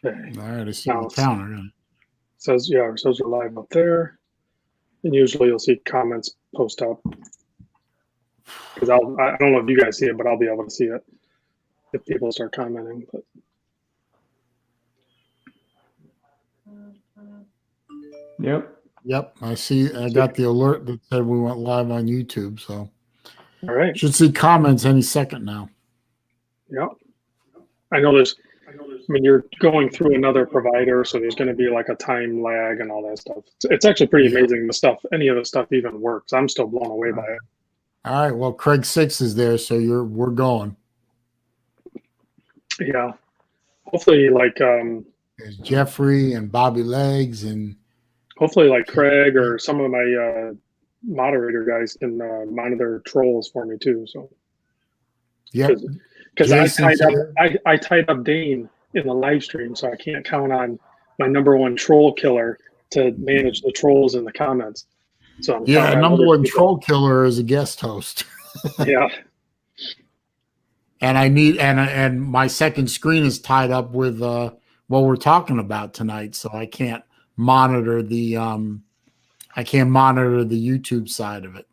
Okay. All right, I see Now the counter. it says we're live up there, and usually you'll see comments post up because I don't know if you guys see it, but I'll be able to see it if people start commenting. But Yep, I see. I got the alert that said we went live on YouTube, so all right. should see comments any second now. Yep. I know there's. I mean, you're going through another provider, so there's going to be like a time lag and all that stuff. It's actually pretty amazing the stuff. Any of the stuff even works. I'm still blown away by it. All right. Well, Craig 6 is there, so we're going. Yeah. Hopefully, like there's Jeffrey and Bobby Legs, and hopefully, like Craig or some of my moderator guys can monitor trolls for me too. So yeah, because I tied up Dane in the live stream, so I can't count on my #1 troll killer to manage the trolls in the comments. So I'm #1 troll killer is a guest host. Yeah. And I need and my second screen is tied up with what we're talking about tonight, so I can't monitor the YouTube side of it.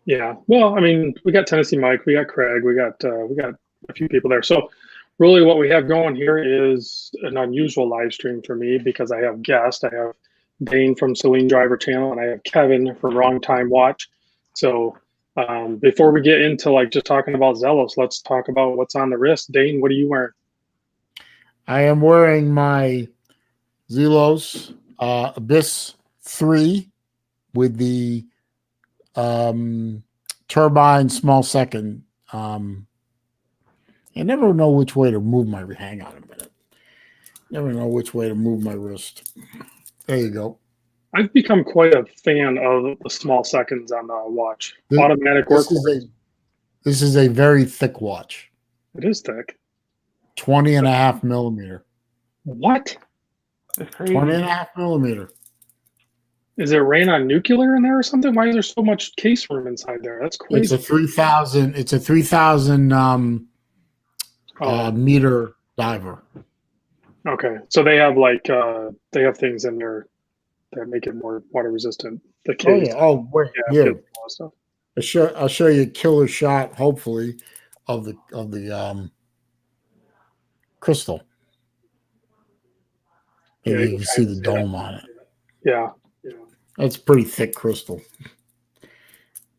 Yeah. Well, I mean, we got Tennessee Mike, we got Craig, we got a few people there. So really what we have going here is an unusual live stream for me because I have guests. I have Dane from Celine Driver Channel and I have Kevin from Wrong Time Watch. So before we get into like just talking about Zelos, let's talk about what's on the wrist. Dane, what are you wearing? I am wearing my Zelos Abyss 3 with the turbine small second. I never know which way to move my. Hang on a minute. Never know which way to move my wrist. There you go. I've become quite a fan of the small seconds on the watch. Automatic work. This is a very thick watch. It is thick. 20.5 millimeter. What? That's crazy. 20.5 millimeter. Is it ran on nuclear in there or something? Why is there so much case room inside there? That's crazy. It's a 3,000. It's a 3,000 meter diver. Okay, so they have like they have things in there that make it more water resistant. The case. Oh wait, yeah. I'll show you a killer shot, hopefully, of the crystal. And you can see the dome on it. Yeah. That's pretty thick crystal.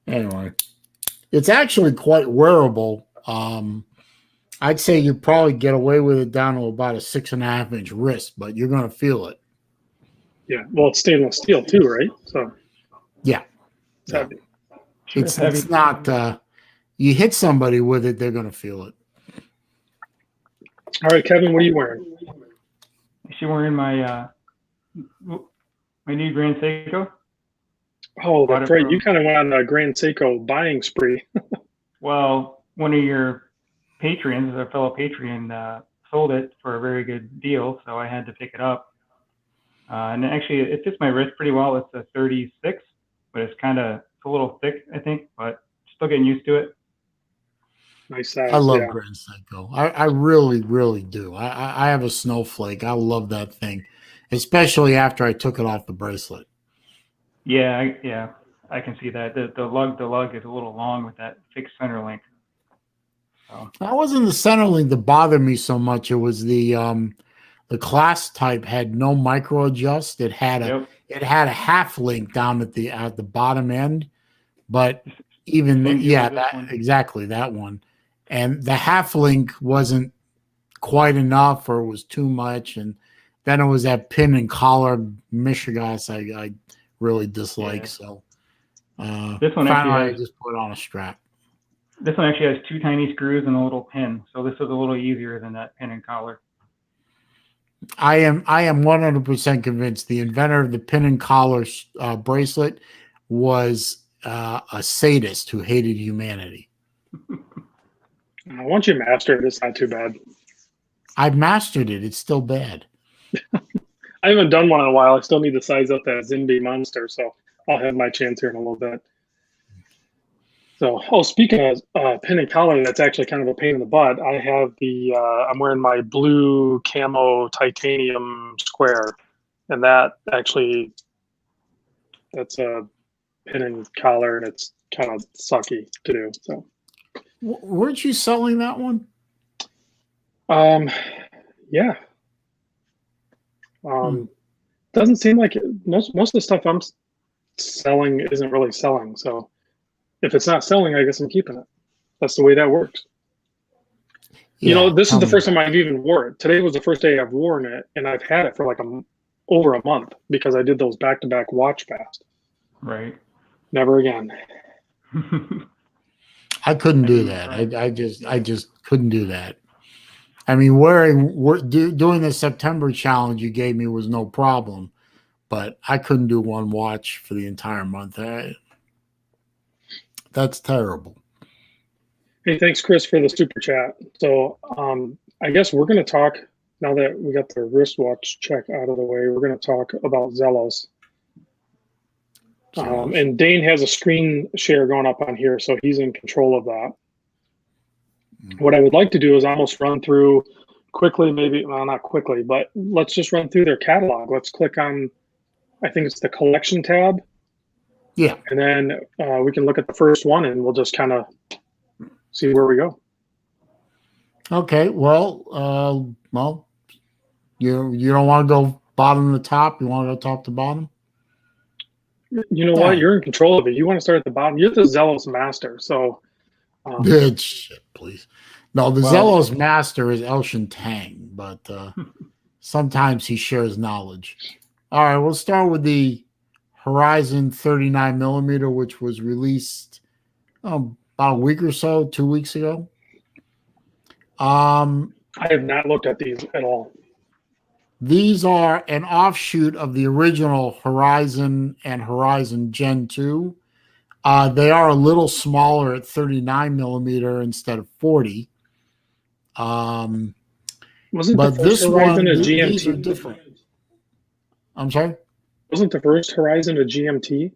Anyway, it's actually quite wearable. I'd say you probably get away with it down to about a 6.5-inch wrist, but you're going to feel it. Yeah. Well, it's stainless steel too, right? So. Yeah. It's heavy. It's not. You hit somebody with it, they're going to feel it. All right, Kevin, what are you wearing? Actually wearing my new Grand Seiko. Oh, that's right. You kind of went on a Grand Seiko buying spree. Well, one of your patrons, a fellow Patreon, sold it for a very good deal, so I had to pick it up. And actually, it fits my wrist pretty well. It's a 36, but it's a little thick, I think, but still getting used to it. Nice size. I love Grand Seiko. I really, really do. I have a snowflake. I love that thing, especially after I took it off the bracelet. Yeah, I can see that. The lug is a little long with that fixed center link. So. That wasn't the center link that bothered me so much. It was the class type had no micro adjust. It had a half link down at the bottom end, but even exactly that one. And the half link wasn't quite enough, or it was too much. And then it was that pin and collar mishigas I really dislike. So this one finally I just put on a strap. This one actually has 2 tiny screws and a little pin, so this is a little easier than that pin and collar. I am 100% convinced the inventor of the pin and collar bracelet was a sadist who hated humanity. Once you master it, it's not too bad. I've mastered it. It's still bad. I haven't done one in a while. I still need to size up that Zimby monster, so I'll have my chance here in a little bit. So, oh, speaking of pin and collar, that's actually kind of a pain in the butt. I have I'm wearing my blue camo titanium square, and that actually, that's a pin and collar, and it's kind of sucky to do. So, Weren't you selling that one? Yeah. Doesn't seem like most of the stuff I'm selling isn't really selling. So if it's not selling, I guess I'm keeping it. That's the way that works. Yeah, this is the first time I've even worn it. Today was the first day I've worn it, and I've had it for like over a month because I did those back-to-back watch fast. Right. Never again. I couldn't do that. I just couldn't do that. I mean, doing the September challenge you gave me was no problem, but I couldn't do one watch for the entire month. That's terrible. Hey, thanks, Chris, for the super chat. So I guess we're going to talk, now that we got the wristwatch check out of the way, we're going to talk about Zelos. And Dane has a screen share going up on here, so he's in control of that. What I would like to do is almost run through quickly, maybe, well, not quickly, but let's just run through their catalog. Let's click on, I think it's the collection tab. Yeah. And then we can look at the first one and we'll just kind of see where we go. Okay. Well, you don't want to go bottom to top. You want to go top to bottom? You know what? You're in control of it. You want to start at the bottom. You're the Zelos master. So, shit, please. No, the Zelos master is Elshin Tang, but sometimes he shares knowledge. All right, we'll start with the Horizon 39mm, which was released about a week or so, 2 weeks ago. I have not looked at these at all. These are an offshoot of the original Horizon and Horizon Gen 2. They are a little smaller at 39mm instead of 40. Wasn't but the first this Horizon one, a GMT? These are different. I'm sorry? Wasn't the first Horizon a GMT?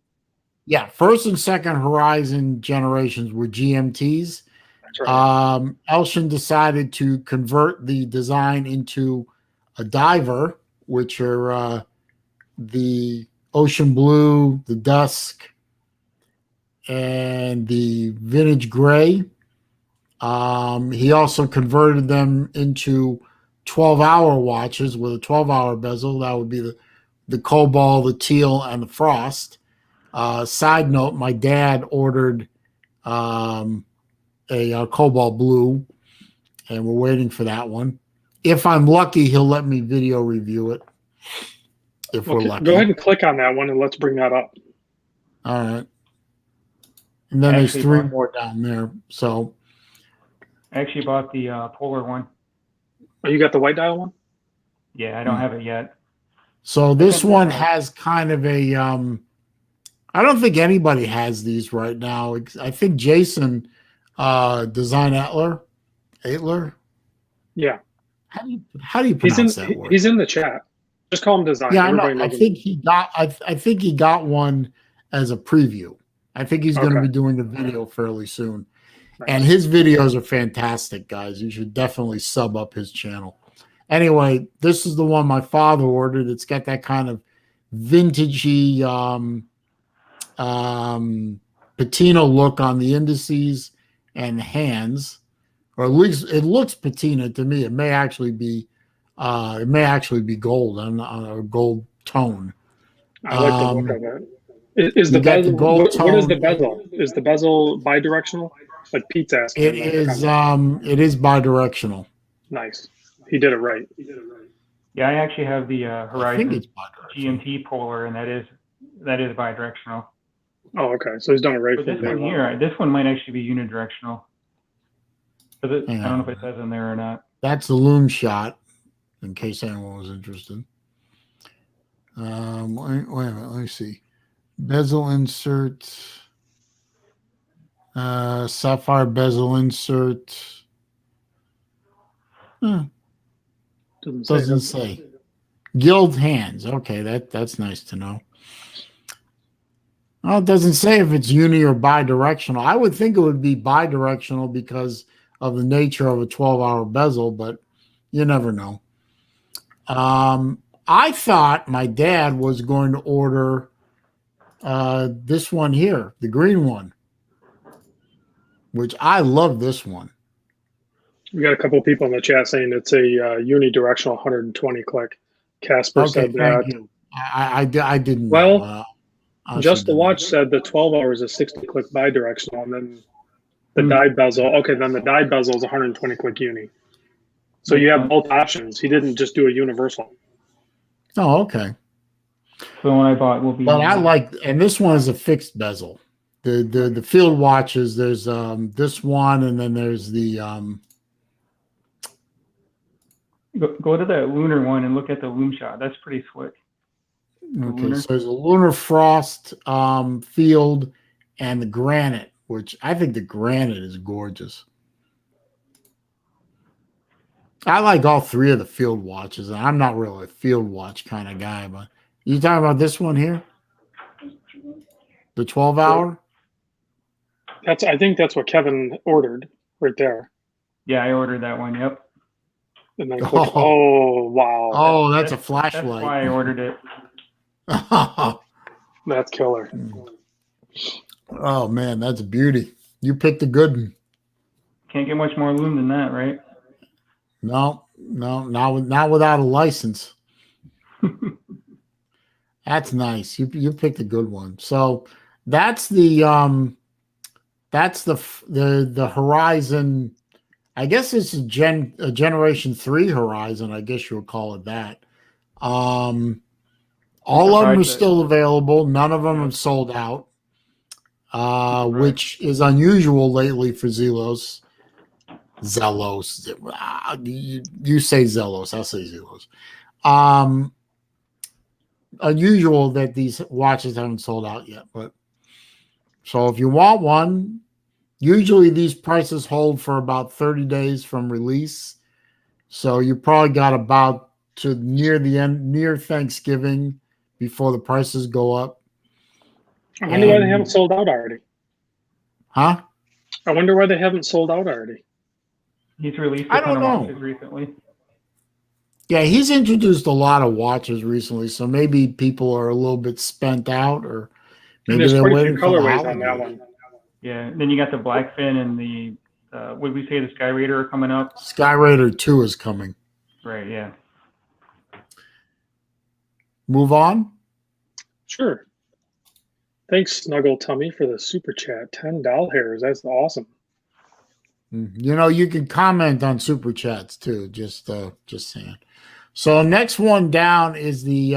Yeah, first and second Horizon generations were GMTs. That's right. Elshin decided to convert the design into a diver, which are the Ocean Blue, the Dusk, and the Vintage Gray. He also converted them into 12-hour watches with a 12-hour bezel. That would be the Cobalt, the Teal, and the Frost. Side note, my dad ordered a Cobalt Blue, and we're waiting for that one. If I'm lucky, he'll let me video review it. If we're lucky. Go ahead and click on that one and let's bring that up. All right. And then there's three more down there. So I actually bought the Polar one. Oh, you got the white dial one? Yeah, I don't have it yet. So this one has kind of a I don't think anybody has these right now. I think Jason Design Atler. Yeah. How do you pronounce that word? He's in the chat. Just call him Design. Yeah, I know. I think he got one as a preview. I think he's going to be doing the video fairly soon. Nice. And his videos are fantastic, guys. You should definitely sub up his channel. Anyway, this is the one my father ordered. It's got that kind of vintagey patina look on the indices and the hands, or at least it looks patina to me. It may actually be gold on a gold tone. I like the look of it. Is the bezel? What is the bezel? Is the bezel bidirectional? Like Pete's asking. It is bidirectional. Nice. He did it right. Yeah, I actually have the Horizon GMT Polar, and that is bidirectional. Oh, okay. So he's done it right. But this one here, this one might actually be unidirectional. I don't know if it says in there or not. That's the Loom Shot, in case anyone was interested. Wait a minute. Let me see. Bezel insert. Sapphire bezel insert. Doesn't say. Gilt hands. Okay, that's nice to know. Well, it doesn't say if it's uni or bi-directional. I would think it would be bi-directional because of the nature of a 12-hour bezel, but you never know. I thought my dad was going to order this one here, the green one, which I love this one. We got a couple of people in the chat saying it's a unidirectional 120 click. Casper said that. Thank you. I didn't Well, know. Just the Watch said the 12 hours is 60 click bidirectional, and then the die bezel. Okay, then the die bezel is 120 click uni. So you have both options. He didn't just do a universal. Oh, okay. So the one I bought will be. But I like, and this one is a fixed bezel. The field watches. There's this one, and then there's the Go to that lunar one and look at the loom shot. That's pretty slick. Okay, so there's a lunar frost field and the granite, which I think the granite is gorgeous. I like all three of the field watches. And I'm not really a field watch kind of guy, but you talking about this one here? The 12-hour? I think that's what Kevin ordered right there. Yeah, I ordered that one. Yep. And then oh wow. Oh, that's a flashlight. That's why I ordered it. That's killer. Oh man, that's a beauty. You picked a good one. Can't get much more loom than that, right? No, not without a license. That's nice. You picked a good one. So that's the Horizon. I guess it's a Generation 3 Horizon. I guess you would call it that. All of them are still available. None of them have sold out, which is unusual lately for Zelos. Zelos. You say Zelos. I'll say Zelos. Unusual that these watches haven't sold out yet. But so if you want one, usually these prices hold for about 30 days from release. So you probably got about to near Thanksgiving before the prices go up. I wonder why they haven't sold out already. Huh? I wonder why they haven't sold out already. He's released a ton of watches recently. Yeah, he's introduced a lot of watches recently, so maybe people are a little bit spent out, or maybe they're waiting for the colorways on that one. Yeah, then you got the Blackfin and the what did we say, the Sky Raider are coming up? Sky Raider 2 is coming. Right, yeah. Move on? Sure. Thanks, Snuggle Tummy, for the super chat. 10 doll hairs. That's awesome. You know, you can comment on super chats too. Just saying. So next one down is the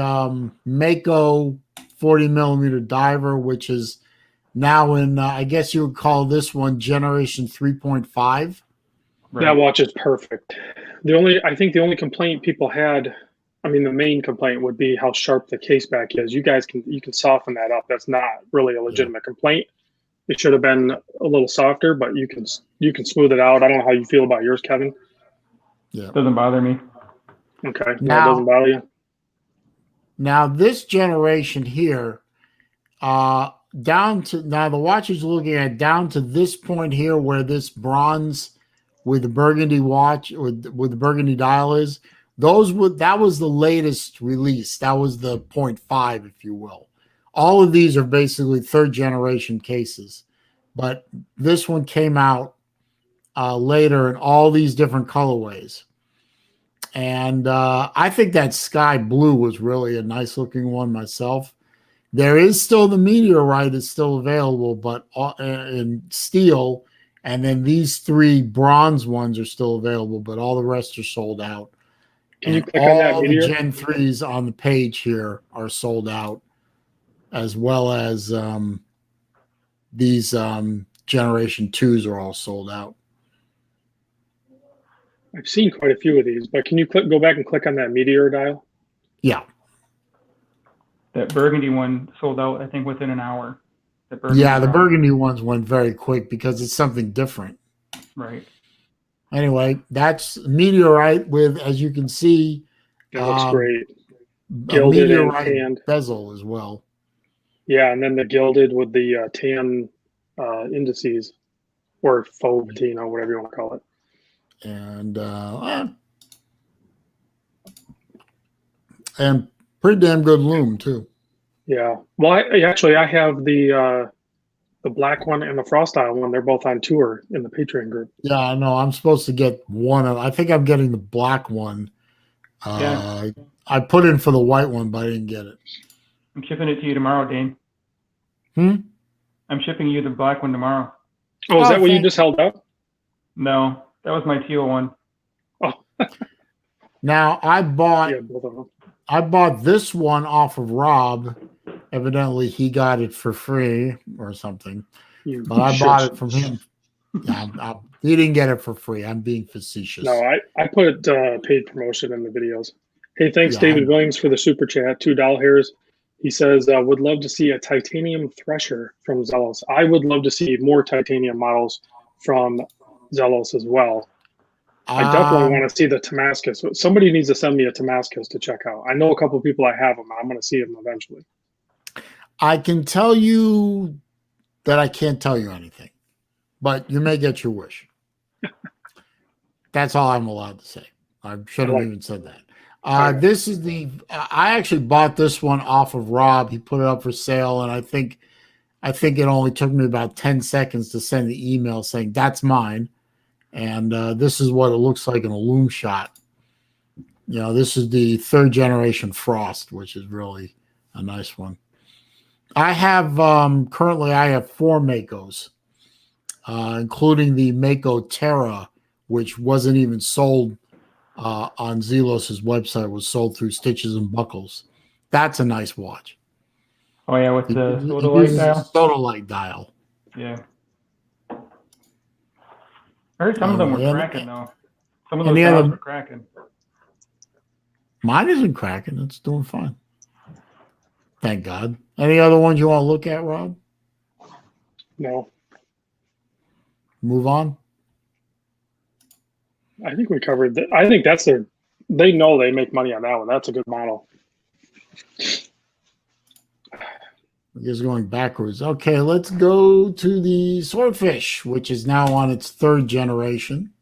Mako 40mm diver, which is now in. I guess you would call this one Generation 3.5. Right. That watch is perfect. I think the only complaint people had, I mean, the main complaint would be how sharp the case back is. You can soften that up. That's not really a legitimate complaint. It should have been a little softer, but you can smooth it out. I don't know how you feel about yours, Kevin. Yeah, doesn't bother me. Okay, now, it doesn't bother you. Now this generation here, down to now the watch is looking at down to this point here where this bronze with the burgundy watch with the burgundy dial is. That was the latest release. That was the 0.5, if you will. All of these are basically third generation cases, but this one came out later in all these different colorways. And I think that sky blue was really a nice looking one myself. There is still the meteorite is still available, but in steel, and then these three bronze ones are still available, but all the rest are sold out. Can you click on that all meteor? the Gen 3s on the page here are sold out, as well as these Generation 2s are all sold out. I've seen quite a few of these, but can you go back and click on that meteor dial? Yeah. That burgundy one sold out, I think, within an hour. The burgundy ones went very quick because it's something different. Right. Anyway, that's meteorite with, as you can see, That looks great. A meteorite bezel as well. Yeah, and then the gilded with the tan indices, or faux patina, whatever you want to call it. And pretty damn good loom too. Yeah. Well, I have the black one and the frost style one. They're both on tour in the Patreon group. Yeah, I know. I'm supposed to get one of. I think I'm getting the black one. Yeah. I put in for the white one, but I didn't get it. I'm shipping it to you tomorrow, Dane. I'm shipping you the black one tomorrow. Oh, is that what you just held up? No, that was my teal one. Oh. Now I bought both of them. I bought this one off of Rob. Evidently, he got it for free or something. But I bought it from him. He didn't get it for free. I'm being facetious. No, I put paid promotion in the videos. Hey, thanks, David Williams, for the super chat. $2 hairs. He says, would love to see a titanium Thresher from Zelos. I would love to see more titanium models from Zelos as well. I definitely want to see the Damascus. Somebody needs to send me a Damascus to check out. I know a couple of people I have them. I'm going to see them eventually. I can tell you that I can't tell you anything, but you may get your wish. That's all I'm allowed to say. I should have even said that. This is I actually bought this one off of Rob. He put it up for sale, and I think it only took me about 10 seconds to send the email saying that's mine. And this is what it looks like in a loom shot. You know, this is the 3rd generation Frost, which is really a nice one. I have currently 4 Makos, including the Mako Terra, which wasn't even sold on Zelos' website. It was sold through Stitches and Buckles. That's a nice watch. Oh yeah, with the sodalite dial. Sodalite dial. Yeah. I heard some of them were cracking though. Some of those dials were cracking. Mine isn't cracking. It's doing fine. Thank God. Any other ones you want to look at, Rob? No. Move on. I think we covered that. I think that's they know they make money on that one. That's a good model. I guess going backwards. Okay, let's go to the Swordfish, which is now on its 3rd generation.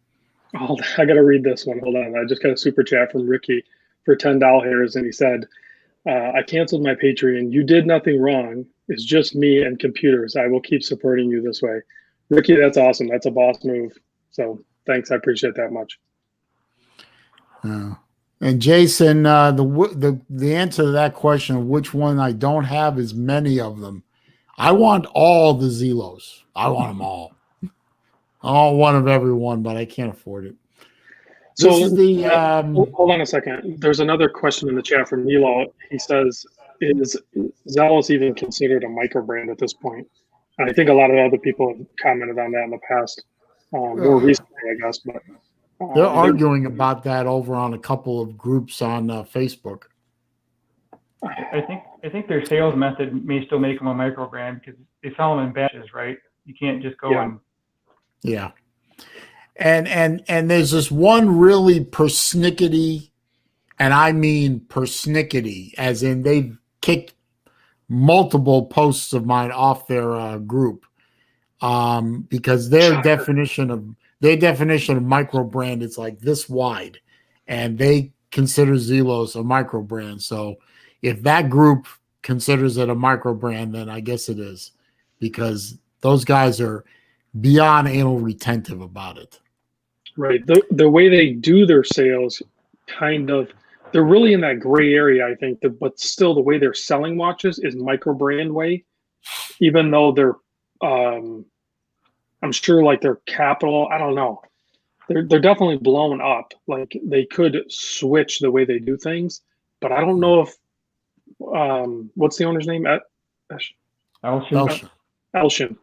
Oh, I got to read this one. Hold on. I just got a super chat from Ricky for $10 hairs, and he said, I canceled my Patreon. You did nothing wrong. It's just me and computers. I will keep supporting you this way. Ricky, that's awesome. That's a boss move. So thanks. I appreciate that much. And Jason, the answer to that question of which one I don't have is many of them. I want all the Zelos. I want them all. I want one of every one, but I can't afford it. So hold on a second. There's another question in the chat from Nilo. He says, is Zelos even considered a micro brand at this point? And I think a lot of other people have commented on that in the past, more recently, I guess. But they're arguing about that over on a couple of groups on Facebook. I think their sales method may still make them a micro brand because they sell them in batches, right? You can't just go and and there's this one really persnickety, and I mean persnickety, as in they've kicked multiple posts of mine off their group because their definition of micro brand is like this wide, and they consider Zelos a micro brand. So if that group considers it a micro brand, then I guess it is, because those guys are beyond anal retentive about it. Right. The way they do their sales, they're really in that gray area, I think, but still the way they're selling watches is micro brand way, even though they're, I'm sure like their capital, I don't know. They're definitely blown up. Like they could switch the way they do things, but I don't know if, what's the owner's name? Elshin.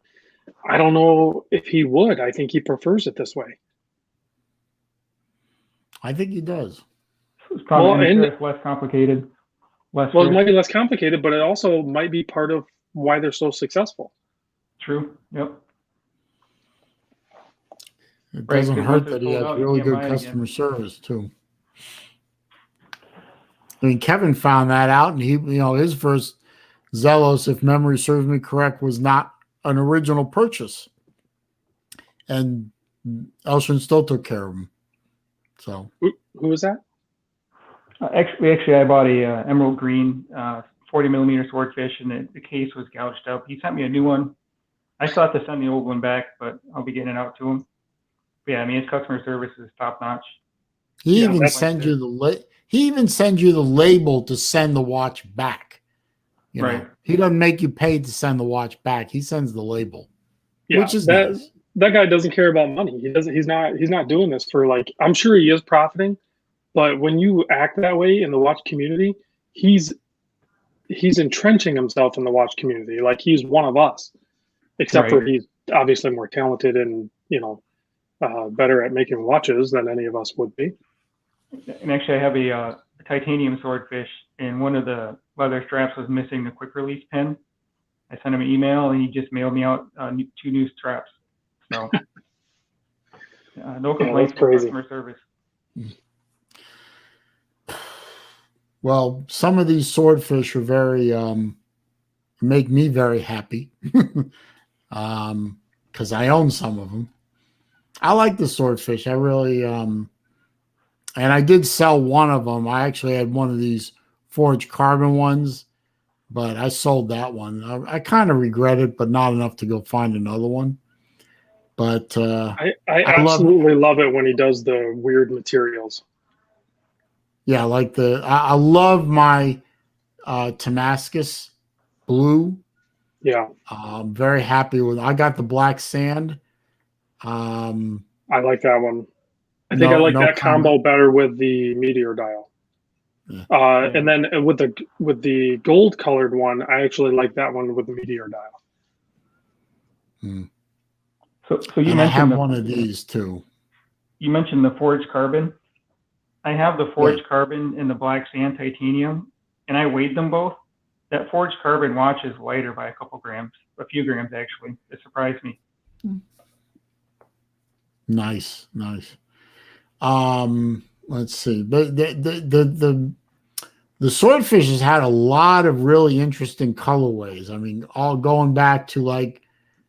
I don't know if he would. I think he prefers it this way. I think he does. It's probably less complicated. It might be less complicated, but it also might be part of why they're so successful. True. Yep. It doesn't hurt that he has really good customer service too. I mean, Kevin found that out, and his first Zelos, if memory serves me correct, was not an original purchase, and Elshin still took care of him. So who was that? Actually, I bought a emerald green 40 millimeter swordfish, and the case was gouged up. He sent me a new one. I still have to send the old one back, but I'll be getting it out to him. But yeah, I mean, his customer service is top notch. He even sends you the label to send the watch back. You know, he doesn't make you pay to send the watch back. He sends the label, which is nice. That guy doesn't care about money. He's not doing this for, like, I'm sure he is profiting, but when you act that way in the watch community, he's entrenching himself in the watch community. Like, he's one of us, except for he's obviously more talented and, you know, better at making watches than any of us would be. And actually, I have a titanium swordfish, and one of the leather straps was missing the quick release pin. I sent him an email, and he just mailed me out 2 new straps. So no complaints from customer service. Well, some of these swordfish are very make me very happy because I own some of them. I like the swordfish. I really and I did sell one of them. I actually had one of these forged carbon ones, but I sold that one. I kind of regret it, but not enough to go find another one. But I absolutely love it when he does the weird materials. Yeah, like I love my Damascus blue. Yeah, I'm very happy with. I got the black sand. I like that one. I think I like that combo better with the meteor dial. Yeah. And then with the gold colored one, I actually like that one with the meteor dial. So you mentioned I have one of these too. You mentioned the forged carbon. I have the forged carbon and the black sand titanium, and I weighed them both. That forged carbon watch is lighter by a few grams actually. It surprised me. Nice. Let's see. The swordfish has had a lot of really interesting colorways. I mean, all going back to like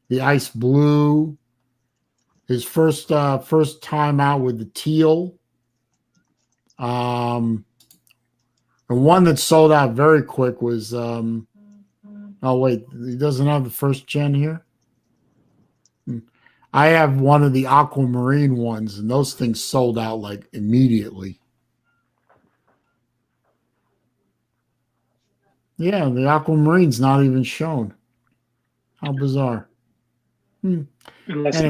the ice blue, his first time out with the teal. The one that sold out very quick was oh wait, he doesn't have the first gen here. I have one of the aquamarine ones, and those things sold out like immediately. Yeah, the aquamarine's not even shown. How bizarre. Unless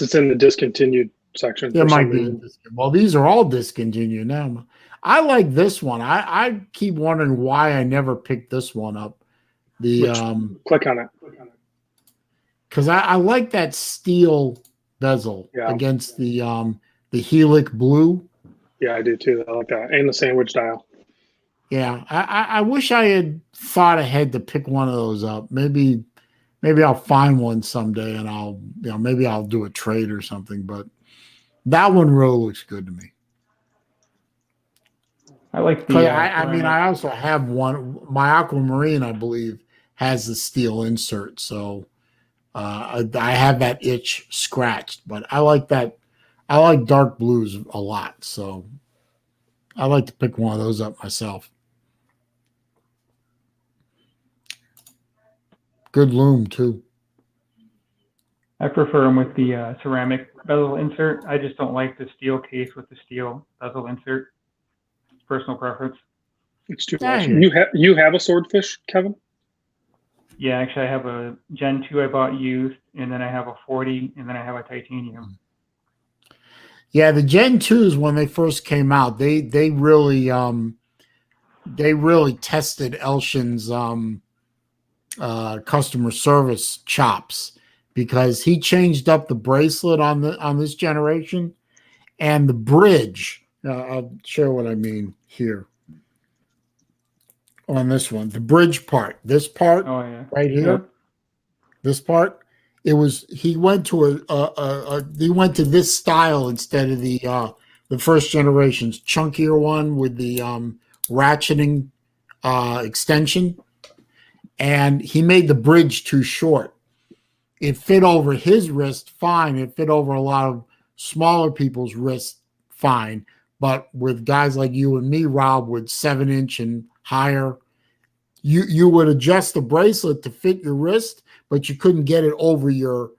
it's in the discontinued section. It might be. Well, these are all discontinued now. I like this one. I keep wondering why I never picked this one up. Click on it. Because I like that steel bezel against the Helic blue. Yeah, I do too. I like that. And the sandwich dial. Yeah, I wish I had thought ahead to pick one of those up. Maybe I'll find one someday, and maybe I'll do a trade or something. But that one really looks good to me. I like the. I also have one. My aquamarine, I believe, has the steel insert, so I have that itch scratched. But I like that. I like dark blues a lot, so I like to pick one of those up myself. Good loom too. I prefer them with the ceramic bezel insert. I just don't like the steel case with the steel bezel insert. Personal preference. It's too much. You have a swordfish, Kevin? Yeah, actually, I have a Gen 2 I bought used, and then I have a 40, and then I have a titanium. Yeah, the Gen 2s when they first came out, they really tested Elshin's customer service chops, because he changed up the bracelet on this generation, and the bridge. I'll show what I mean here on this one. The bridge part, this part right here, this part. He went to this style instead of the first generation's chunkier one with the ratcheting extension. and he made the bridge too short. It fit over his wrist fine. It fit over a lot of smaller people's wrists fine. But with guys like you and me, Rob, with 7-inch and higher, you would adjust the bracelet to fit your wrist, but you couldn't get it over your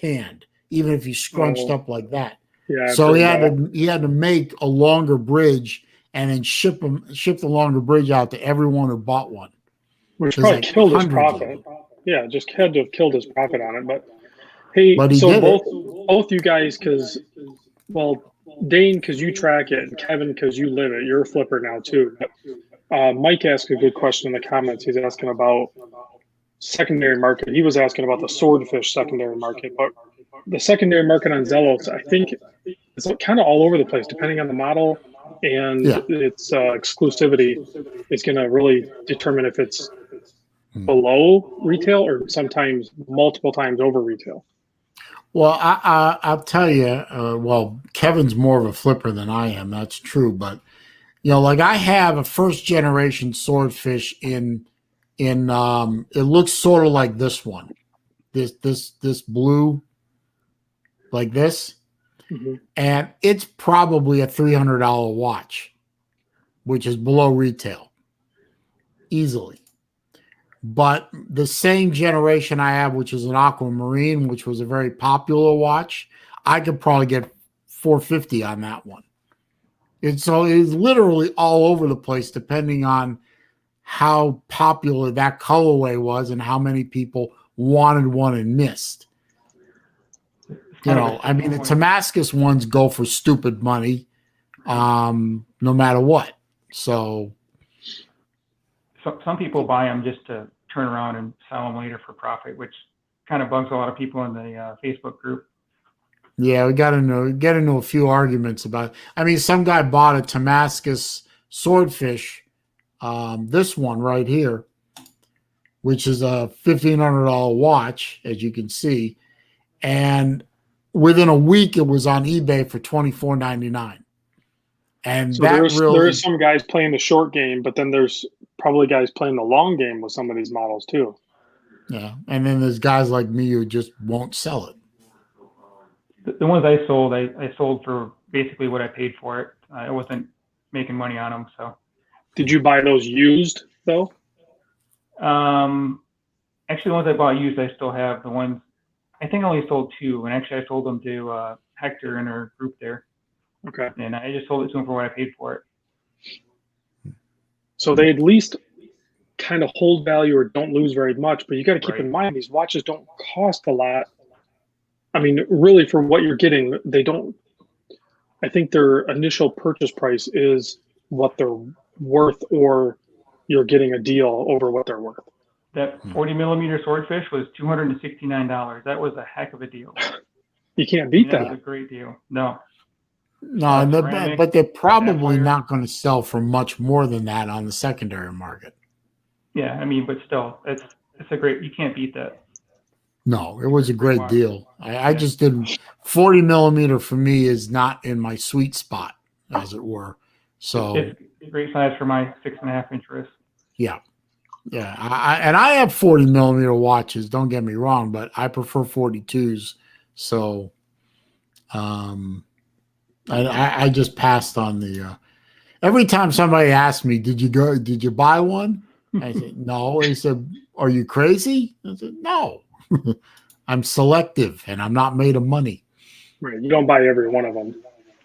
hand, even if you scrunched up like that. Yeah. So he had to make a longer bridge and then ship the longer bridge out to everyone who bought one. Which probably killed his profit. Yeah, just had to have killed his profit on it. But hey, so both you guys, because Dane, because you track it, and Kevin, because you live it. You're a flipper now too. But Mike asked a good question in the comments. He's asking about secondary market. He was asking about the Swordfish secondary market, but the secondary market on Zelos, I think, it's kind of all over the place, depending on the model and its exclusivity is going to really determine if it's below retail or sometimes multiple times over retail. Well, I'll tell you, Kevin's more of a flipper than I am. That's true. But, like I have a first generation Swordfish in it looks sort of like this one, this blue, like this. Mm-hmm. And it's probably a $300 watch, which is below retail easily. But the same generation I have, which is an aquamarine, which was a very popular watch, I could probably get $450 on that one. It's literally all over the place, depending on how popular that colorway was and how many people wanted one and missed. I mean, the Damascus ones go for stupid money, no matter what. So some people buy them just to turn around and sell them later for profit, which kind of bugs a lot of people in the Facebook group. Yeah, we get into a few arguments about it. I mean, some guy bought a Damascus Swordfish, this one right here, which is a $1,500 watch, as you can see, and within a week it was on eBay for $24.99. And so there is some guys playing the short game, but then there's probably guys playing the long game with some of these models too. Yeah, and then there's guys like me who just won't sell it. The ones I sold, I sold for basically what I paid for it. I wasn't making money on them. So, did you buy those used though? Actually, the ones I bought used, I still have. The ones I think I only sold 2, and actually I sold them to Hector in our group there. Okay. And I just sold it to him for what I paid for it. So they at least kind of hold value or don't lose very much, but you got to keep in mind these watches don't cost a lot. I mean, really, for what you're getting, they don't. I think their initial purchase price is what they're worth, or you're getting a deal over what they're worth. That 40 millimeter Swordfish was $269. That was a heck of a deal. You can't beat that. That was a great deal. No, but they're probably not going to sell for much more than that on the secondary market. Yeah, I mean, but still, it's a great. You can't beat that. No, it was a great deal. I just didn't. 40 millimeter for me is not in my sweet spot, as it were. So it's a great size for my 6.5-inch wrist. Yeah. I have 40 millimeter watches. Don't get me wrong, but I prefer 42s. So, I just passed on the. Every time somebody asks me, "Did you buy one?" I said, "No." He said, "Are you crazy?" I said, "No." I'm selective and I'm not made of money. Right. You don't buy every one of them.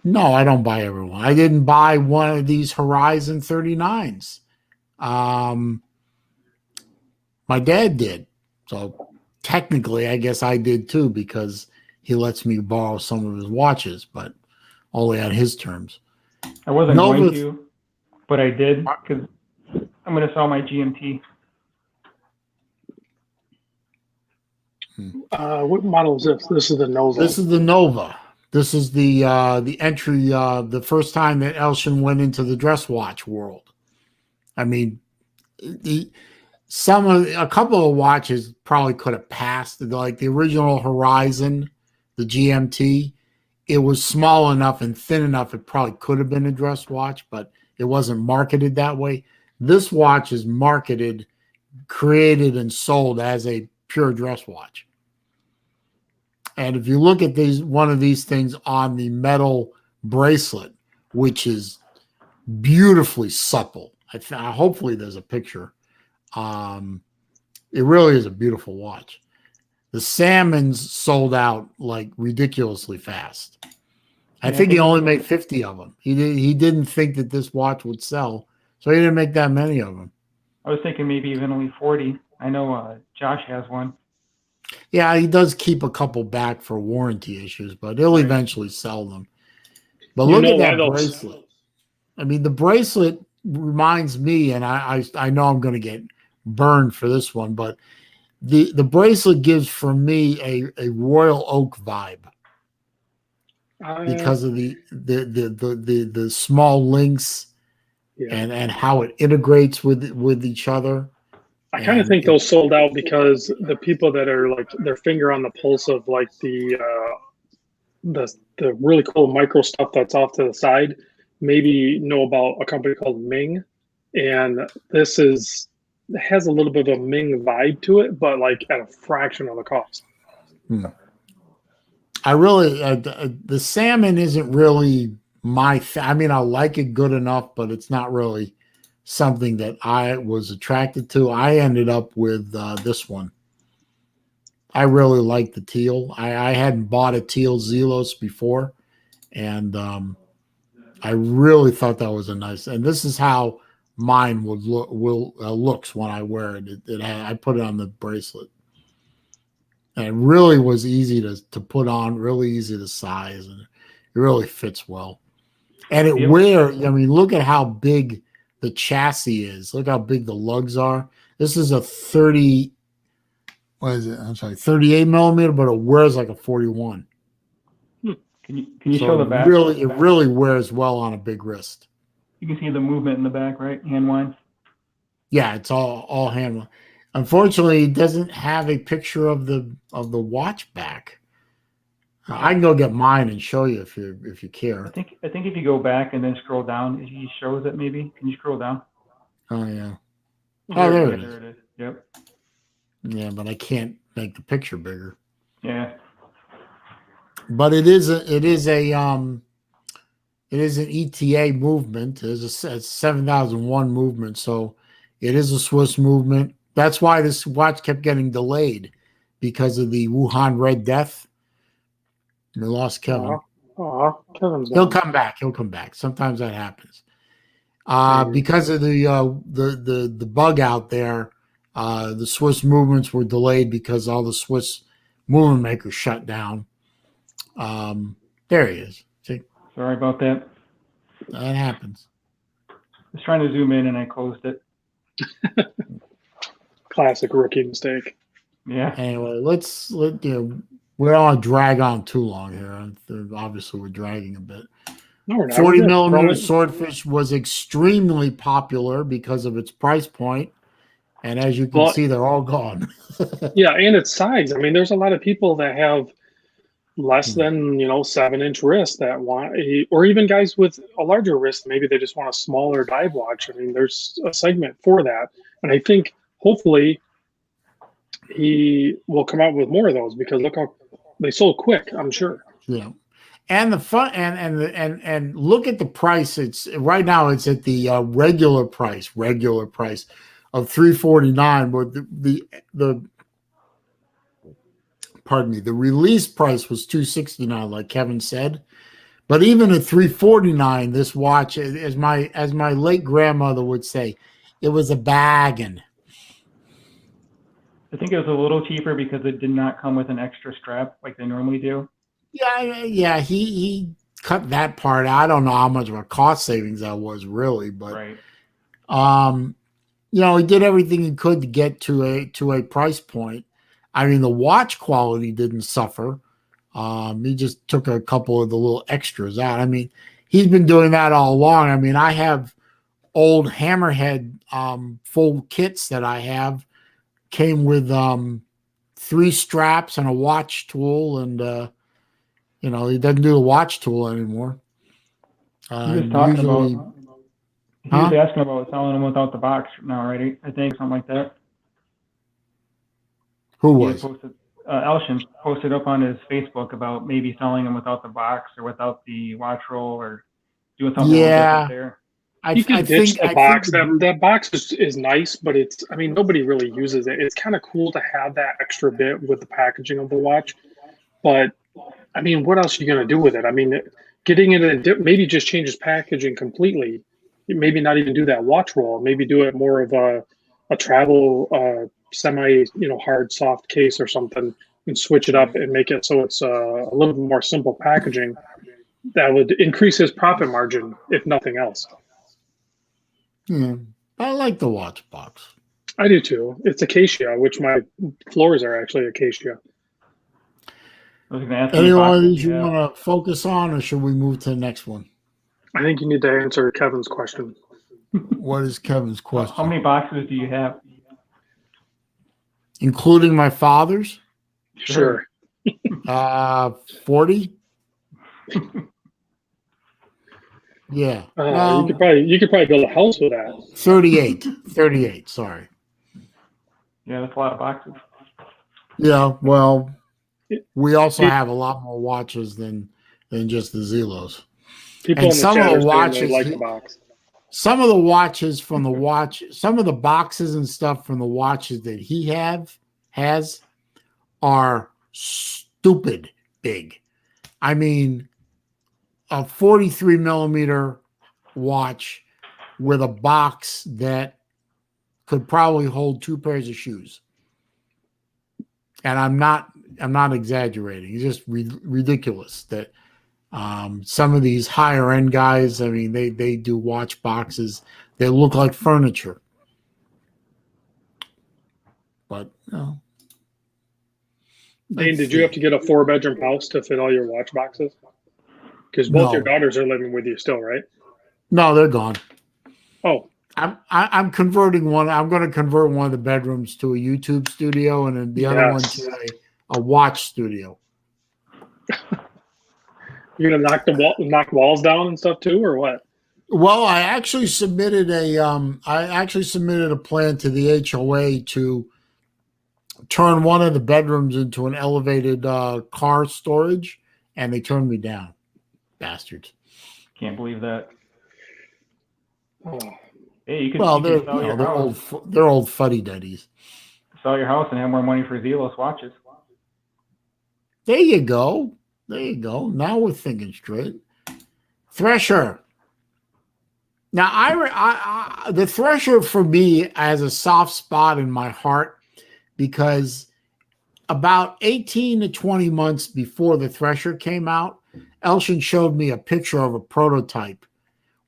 No, I don't buy every one. I didn't buy one of these Horizon 39s. My dad did. So technically, I guess I did too, because he lets me borrow some of his watches, but only on his terms. I wasn't going to, but I did, because I'm going to sell my GMT. What model is this? This is the Nova. This is the Nova. This is the entry, the first time that Elshin went into the dress watch world. I mean, a couple of watches probably could have passed. Like the original Horizon, the GMT, it was small enough and thin enough it probably could have been a dress watch, but it wasn't marketed that way. This watch is marketed created and sold as a pure dress watch. And if you look at one of these things on the metal bracelet, which is beautifully supple, hopefully there's a picture. It really is a beautiful watch. The salmons sold out like ridiculously fast. I think he only made 50 of them. He didn't think that this watch would sell, so he didn't make that many of them. I was thinking maybe even only 40. I know Josh has one. Yeah, he does keep a couple back for warranty issues, but he'll eventually sell them. But look at that bracelet. I mean, the bracelet reminds me, and I know I'm going to get burned for this one, but the bracelet gives for me a Royal Oak vibe because of the small links and how it integrates with each other. I kind of think those sold out because the people that are like their finger on the pulse of like the really cool micro stuff that's off to the side maybe know about a company called Ming, and this has a little bit of a Ming vibe to it, but like at a fraction of the cost. I really the salmon isn't really my I mean, I like it good enough, but it's not really something that I was attracted to. I ended up with this one. I really like the teal. I hadn't bought a teal Zelos before, and I really thought that was a nice. And this is how mine would looks when I wear it. I put it on the bracelet, and it really was easy to put on, really easy to size, and it really fits well. And it I mean, look at how big the chassis is. Look how big the lugs are. This is a 30. What is it? I'm sorry, 38 millimeter, but it wears like a 41. Can you show the back? It really wears well on a big wrist. You can see the movement in the back, right? Hand wind. Yeah, it's all hand. Unfortunately, it doesn't have a picture of the watch back. I can go get mine and show you if you care. I think if you go back and then scroll down, he shows it maybe. Can you scroll down? Oh yeah. Oh, there it is. There it is. Yep. Yeah, but I can't make the picture bigger. Yeah. But it is an ETA movement. It is a 7001 movement, so it is a Swiss movement. That's why this watch kept getting delayed because of the Wuhan Red Death. We lost Kevin. Kevin's He'll come back. He'll come back. Sometimes that happens. Because of the bug out there, the Swiss movements were delayed because all the Swiss movement makers shut down. There he is. See? Sorry about that. That happens. I was trying to zoom in and I closed it. Classic rookie mistake. Yeah. Anyway, we don't want to drag on too long here. Obviously, we're dragging a bit. No, we're not. 40 millimeter Swordfish was extremely popular because of its price point. And as you can see, they're all gone. Yeah, and its size. I mean, there's a lot of people that have less than 7-inch wrist that want, or even guys with a larger wrist. Maybe they just want a smaller dive watch. I mean, there's a segment for that, and I think hopefully he will come out with more of those because look how they sold quick. I'm sure. Yeah, and the fun and look at the price. It's right now. It's at the regular price of $349, but the release price was $269, like Kevin said. But even at $349, this watch, as my late grandmother would say, it was a baggin'. I think it was a little cheaper because it did not come with an extra strap like they normally do. Yeah. He cut that part out. I don't know how much of a cost savings that was really, but right. He did everything he could to get to a price point. I mean, the watch quality didn't suffer. He just took a couple of the little extras out. I mean, he's been doing that all along. I mean, I have old Hammerhead full kits that I have. Came with 3 straps and a watch tool, and he doesn't do the watch tool anymore. He was asking about selling them without the box now, right? I think something like that. Who He had was? posted, Elshin posted up on his Facebook about maybe selling them without the box or without the watch roll or doing something a little different there. You can ditch the I box. think That box is nice, but it's, I mean, nobody really uses it. It's kind of cool to have that extra bit with the packaging of the watch. But, I mean, what else are you going to do with it? I mean, getting it in, maybe just changes packaging completely. Maybe not even do that watch roll. Maybe do it more of a travel semi, hard, soft case or something and switch it up and make it so it's a little bit more simple packaging. That would increase his profit margin, if nothing else. Yeah, I like the watch box. I do too. It's acacia, which my floors are actually acacia. Any one of these you want to focus on, or should we move to the next one? I think you need to answer Kevin's question. What is Kevin's question? How many boxes do you have? Including my father's? Sure. 40? Yeah. You could probably build a house with that. 38. Sorry. Yeah, that's a lot of boxes. Yeah, well, we also have a lot more watches than just the Zelos. People and in the chat are saying they like the box. Some of the watches from the watch, some of the boxes and stuff from the watches that he has are stupid big. I mean, a 43 millimeter watch with a box that could probably hold 2 pairs of shoes. And I'm not exaggerating. It's just ridiculous that some of these higher end guys, I mean, they do watch boxes that look like furniture. But no. Dane, did you have to get a 4-bedroom house to fit all your watch boxes? Because both your daughters are living with you still, right? No, they're gone. Oh. I'm converting one. I'm going to convert one of the bedrooms to a YouTube studio, and then the other one to a watch studio. You're gonna knock walls down and stuff too, or what? Well, I actually submitted a plan to the HOA to turn one of the bedrooms into an elevated car storage, and they turned me down. Bastards. Can't believe that. Oh. Hey, you could, they're old fuddy-duddies. Sell your house and have more money for Zelos watches. There you go. Now we're thinking straight. Thresher. Now, I the Thresher for me has a soft spot in my heart because about 18 to 20 months before the Thresher came out, Elshin showed me a picture of a prototype,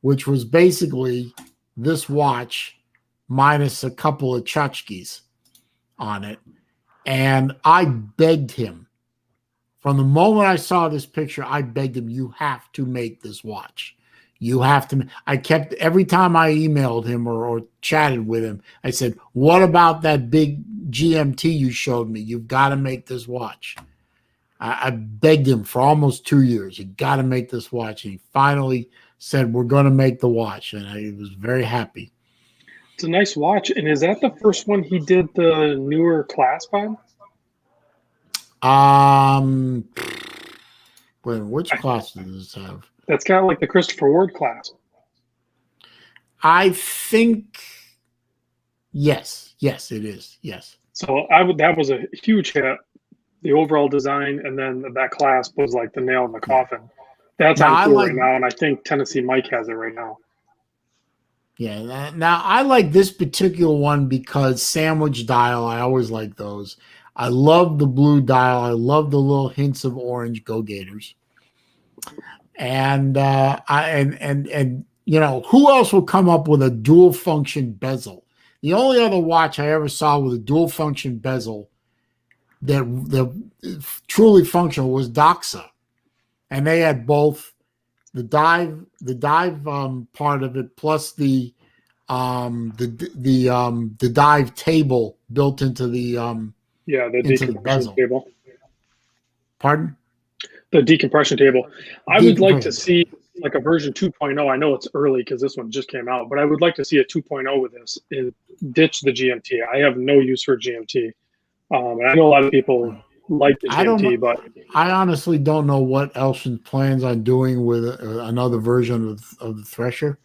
which was basically this watch minus a couple of tchotchkes on it. And I begged him. From the moment I saw this picture, I begged him, you have to make this watch. You have to. I kept, every time I emailed him or chatted with him, I said, what about that big GMT you showed me? You've got to make this watch. I begged him for almost 2 years. You got to make this watch. And he finally said, we're going to make the watch. And I was very happy. It's a nice watch. And is that the first one he did the newer clasp on? Which class does this have? That's kind of like the Christopher Ward class. I think, yes, it is. Yes. So that was a huge hit. The overall design, and then that clasp was like the nail in the coffin. That's on tour right now, and I think Tennessee Mike has it right now. Yeah. Now I like this particular one because sandwich dial. I always like those. I love the blue dial. I love the little hints of orange. Go Gators. And you know, who else will come up with a dual function bezel? The only other watch I ever saw with a dual function bezel that truly functional was Doxa, and they had both the dive part of it plus the dive table built into the decompression table. Pardon? The decompression table. I would like to see like a version 2.0. I know it's early because this one just came out, but I would like to see a 2.0 with this and ditch the GMT. I have no use for GMT. And I know a lot of people like the I don't GMT, know. but I honestly don't know what Elshin plans on doing with another version of the Thresher.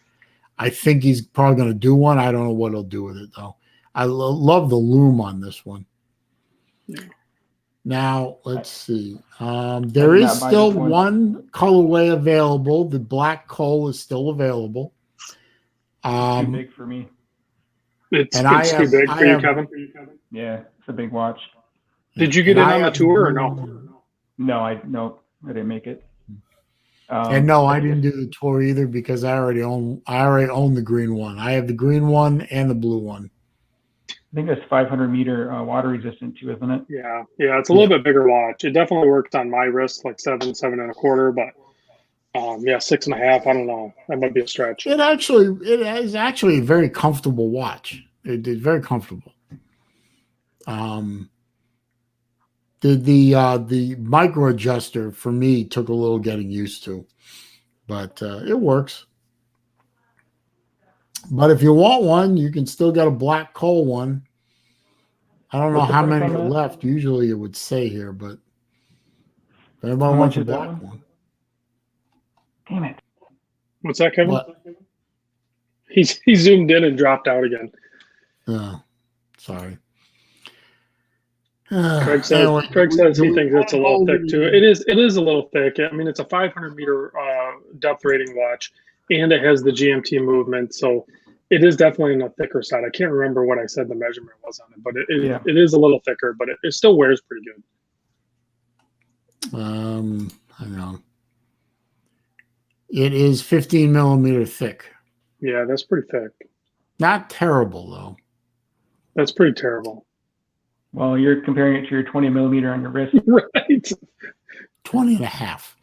I think he's probably going to do one. I don't know what he'll do with it, though. I love the loom on this one. yeah. Now, let's see. There is still one colorway available. The black coal is still available. Too big for me. It's too big for you, Kevin? Yeah, it's a big watch. Did you get in on the tour or no? No, I didn't make it. And no, I didn't do the tour either because I already own the green one. I have the green one and the blue one. I think that's 500 meter water resistant too, isn't it? Yeah, it's a little bit bigger watch. It definitely worked on my wrist, like 7.25, but 6.5. I don't know. That might be a stretch. It is actually a very comfortable watch. It is very comfortable. The micro adjuster for me took a little getting used to, but it works. But if you want one, you can still get a black coal one. I don't know how many are left. Usually it would say here, but if anybody wants a black one. Damn it. What's that, Kevin? What? He zoomed in and dropped out again. Oh, sorry. Craig says he thinks it's a little thick too. It is a little thick. I mean, it's a 500 meter depth rating watch, and it has the GMT movement, so it is definitely on the thicker side. I can't remember what I said the measurement was on it, but it is a little thicker, but it still wears pretty good. I know. It is 15 millimeter thick. Yeah, that's pretty thick. Not terrible though. That's pretty terrible. Well, you're comparing it to your 20 millimeter on your wrist. Right. 20 and a half.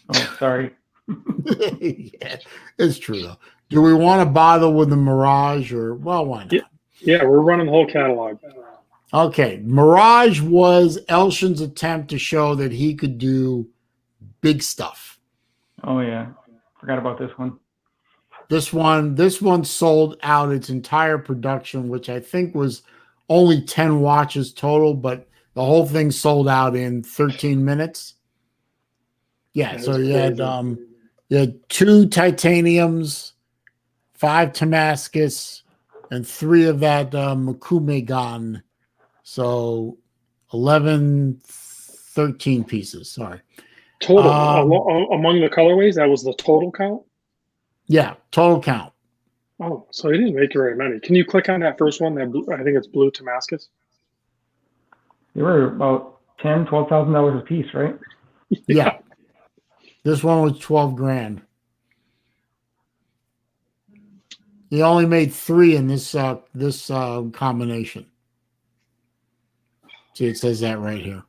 Oh, sorry. Yeah, it's true though. Do we want to bother with the Mirage or why not? Yeah, we're running the whole catalog. Okay. Mirage was Elshin's attempt to show that he could do big stuff. Oh yeah. Forgot about this one. This one sold out its entire production, which I think was only 10 watches total, but the whole thing sold out in 13 minutes. Yeah, so you had 2 titaniums, 5 Damascus, and 3 of that Makumegan. So 11, 13 pieces. Sorry. Total among the colorways, that was the total count? Yeah, total count. Oh, so he didn't make very many. Can you click on that first one? That blue, I think it's blue Damascus. They were about $12,000 a piece, right? Yeah. This one was 12 grand. He only made 3 in this combination. See, it says that right here.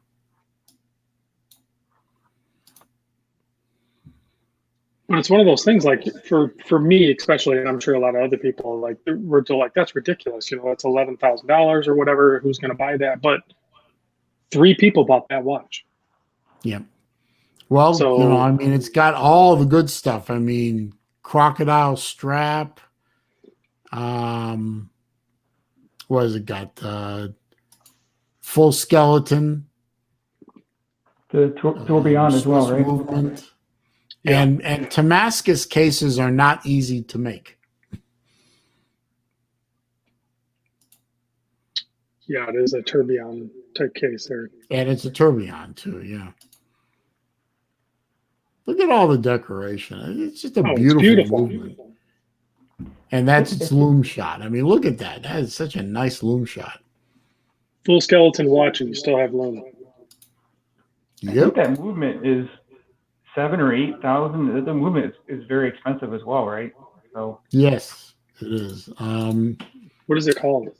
But it's one of those things, like for me especially, and I'm sure a lot of other people, like we're still like, that's ridiculous. That's $11,000 or whatever. Who's going to buy that? But 3 people bought that watch. Yeah. Well, I mean, it's got all the good stuff. I mean, crocodile strap. What has it got? Full skeleton. The tourbillon as well, right? Movement. Yeah. And Damascus cases are not easy to make. Yeah, it is a tourbillon type case there. And it's a tourbillon too, yeah. Look at all the decoration. It's just a beautiful movement. And that's its loom shot. I mean, look at that. That is such a nice loom shot. Full skeleton watch and you still have loom. I think that movement is 7,000 or 8,000. The movement is very expensive as well, right? So yes, it is. What is it called?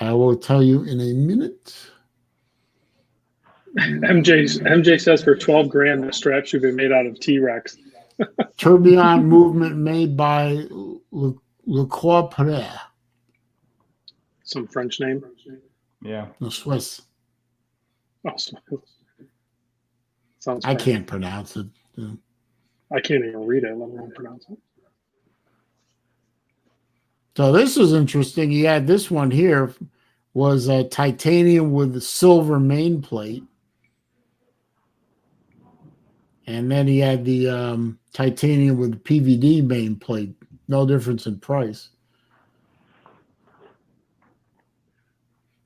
I will tell you in a minute. MJ says for 12 grand the strap should be made out of T-Rex. Tourbillon movement made by Le Corpore. Some French name? Yeah. No, Swiss. Oh, sounds I can't pronounce it. Yeah. I can't even read it, let alone pronounce it. So this is interesting. He had this one here was a titanium with a silver main plate. And then he had the titanium with PVD main plate. No difference in price.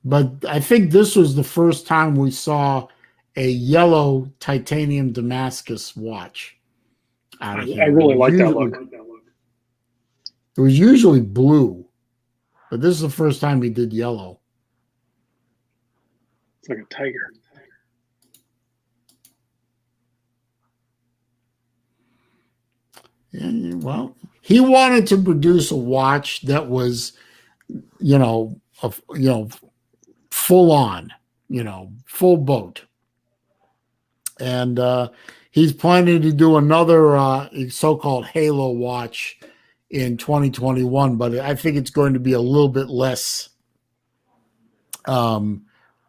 But I think this was the first time we saw a yellow titanium Damascus watch out of here. I really like that look. It was usually blue, but this is the first time he did yellow. It's like a tiger. Yeah, well, he wanted to produce a watch that was, full on, full boat. And he's planning to do another so-called Halo watch in 2021, but I think it's going to be a little bit less arm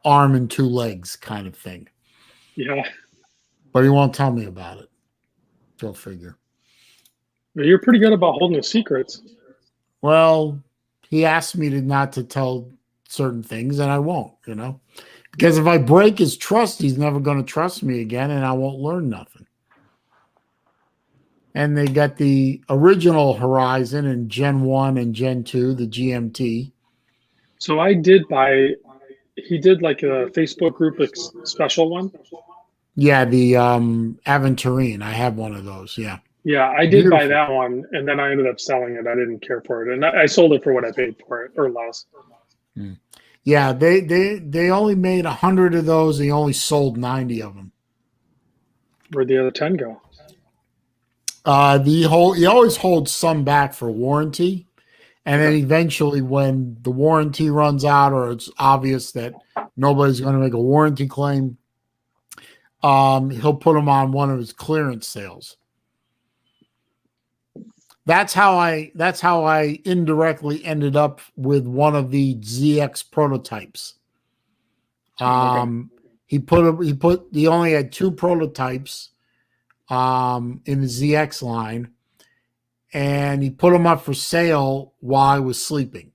and two legs kind of thing. Yeah. But he won't tell me about it. Go figure. You're pretty good about holding the secrets. Well, he asked me not to tell certain things, and I won't, because if I break his trust, he's never going to trust me again, and I won't learn nothing. And they got the original Horizon and Gen 1 and Gen 2, the GMT. So he did like a Facebook group special one. Yeah, the Aventurine. I have one of those, yeah. Yeah, I did buy that one, and then I ended up selling it. I didn't care for it, and I sold it for what I paid for it, or less. Yeah, they only made 100 of those. They only sold 90 of them. Where'd the other 10 go? He always holds some back for warranty, and then eventually, when the warranty runs out, or it's obvious that nobody's going to make a warranty claim, he'll put them on one of his clearance sales. That's how I indirectly ended up with one of the ZX prototypes. He only had 2 prototypes in the ZX line, and he put them up for sale while I was sleeping.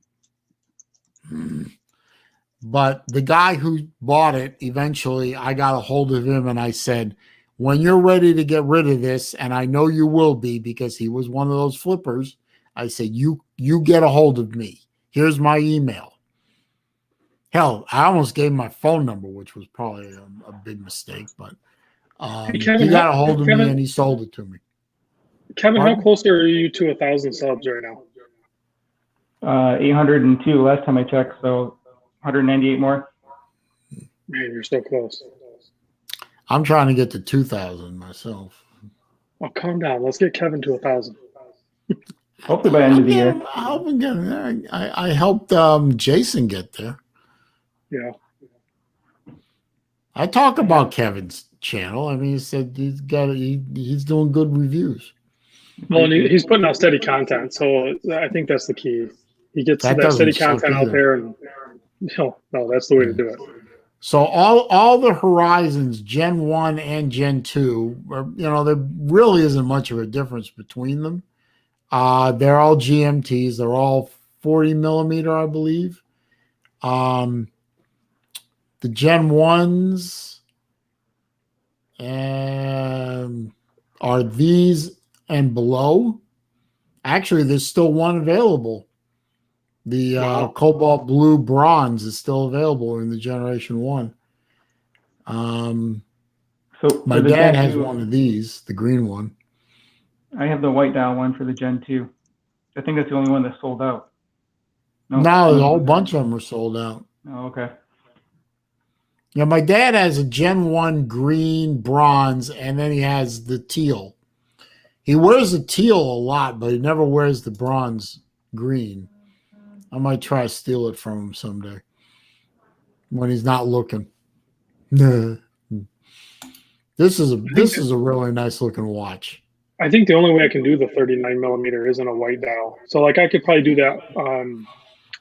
But the guy who bought it, eventually I got a hold of him and I said, when you're ready to get rid of this, and I know you will be because he was one of those flippers, I said, you get a hold of me. Here's my email. Hell, I almost gave him my phone number, which was probably a big mistake, but Hey, Kevin, he got a hold of me and he sold it to me. Kevin, how close are you to 1,000 subs right now? 802 last time I checked, so 198 more. Man, you're so close. I'm trying to get to 2,000 myself. Oh, calm down. Let's get Kevin to 1,000. Hopefully by the end of the year. I helped Jason get there. Yeah. I talk about Kevin's channel. I mean, he said he's doing good reviews. Well, and he's putting out steady content, so I think that's the key. He gets that steady content out there, and no, that's the way to do it. So all the Horizons, Gen 1 and Gen 2, there really isn't much of a difference between them. They're all GMTs. They're all 40 millimeter, I believe. The Gen 1s are these and below. Actually, there's still one available. The Cobalt Blue Bronze is still available in the Generation 1. So my dad has one of these, the green one. I have the white dial one for the Gen 2. I think that's the only one that's sold out. No, a whole bunch of them are sold out. Oh, okay. Yeah, my dad has a Gen 1 green, bronze, and then he has the teal. He wears the teal a lot, but he never wears the bronze green. I might try to steal it from him someday when he's not looking. This is a really nice looking watch. I think the only way I can do the 39 millimeter is in a white dial. So like I could probably do that.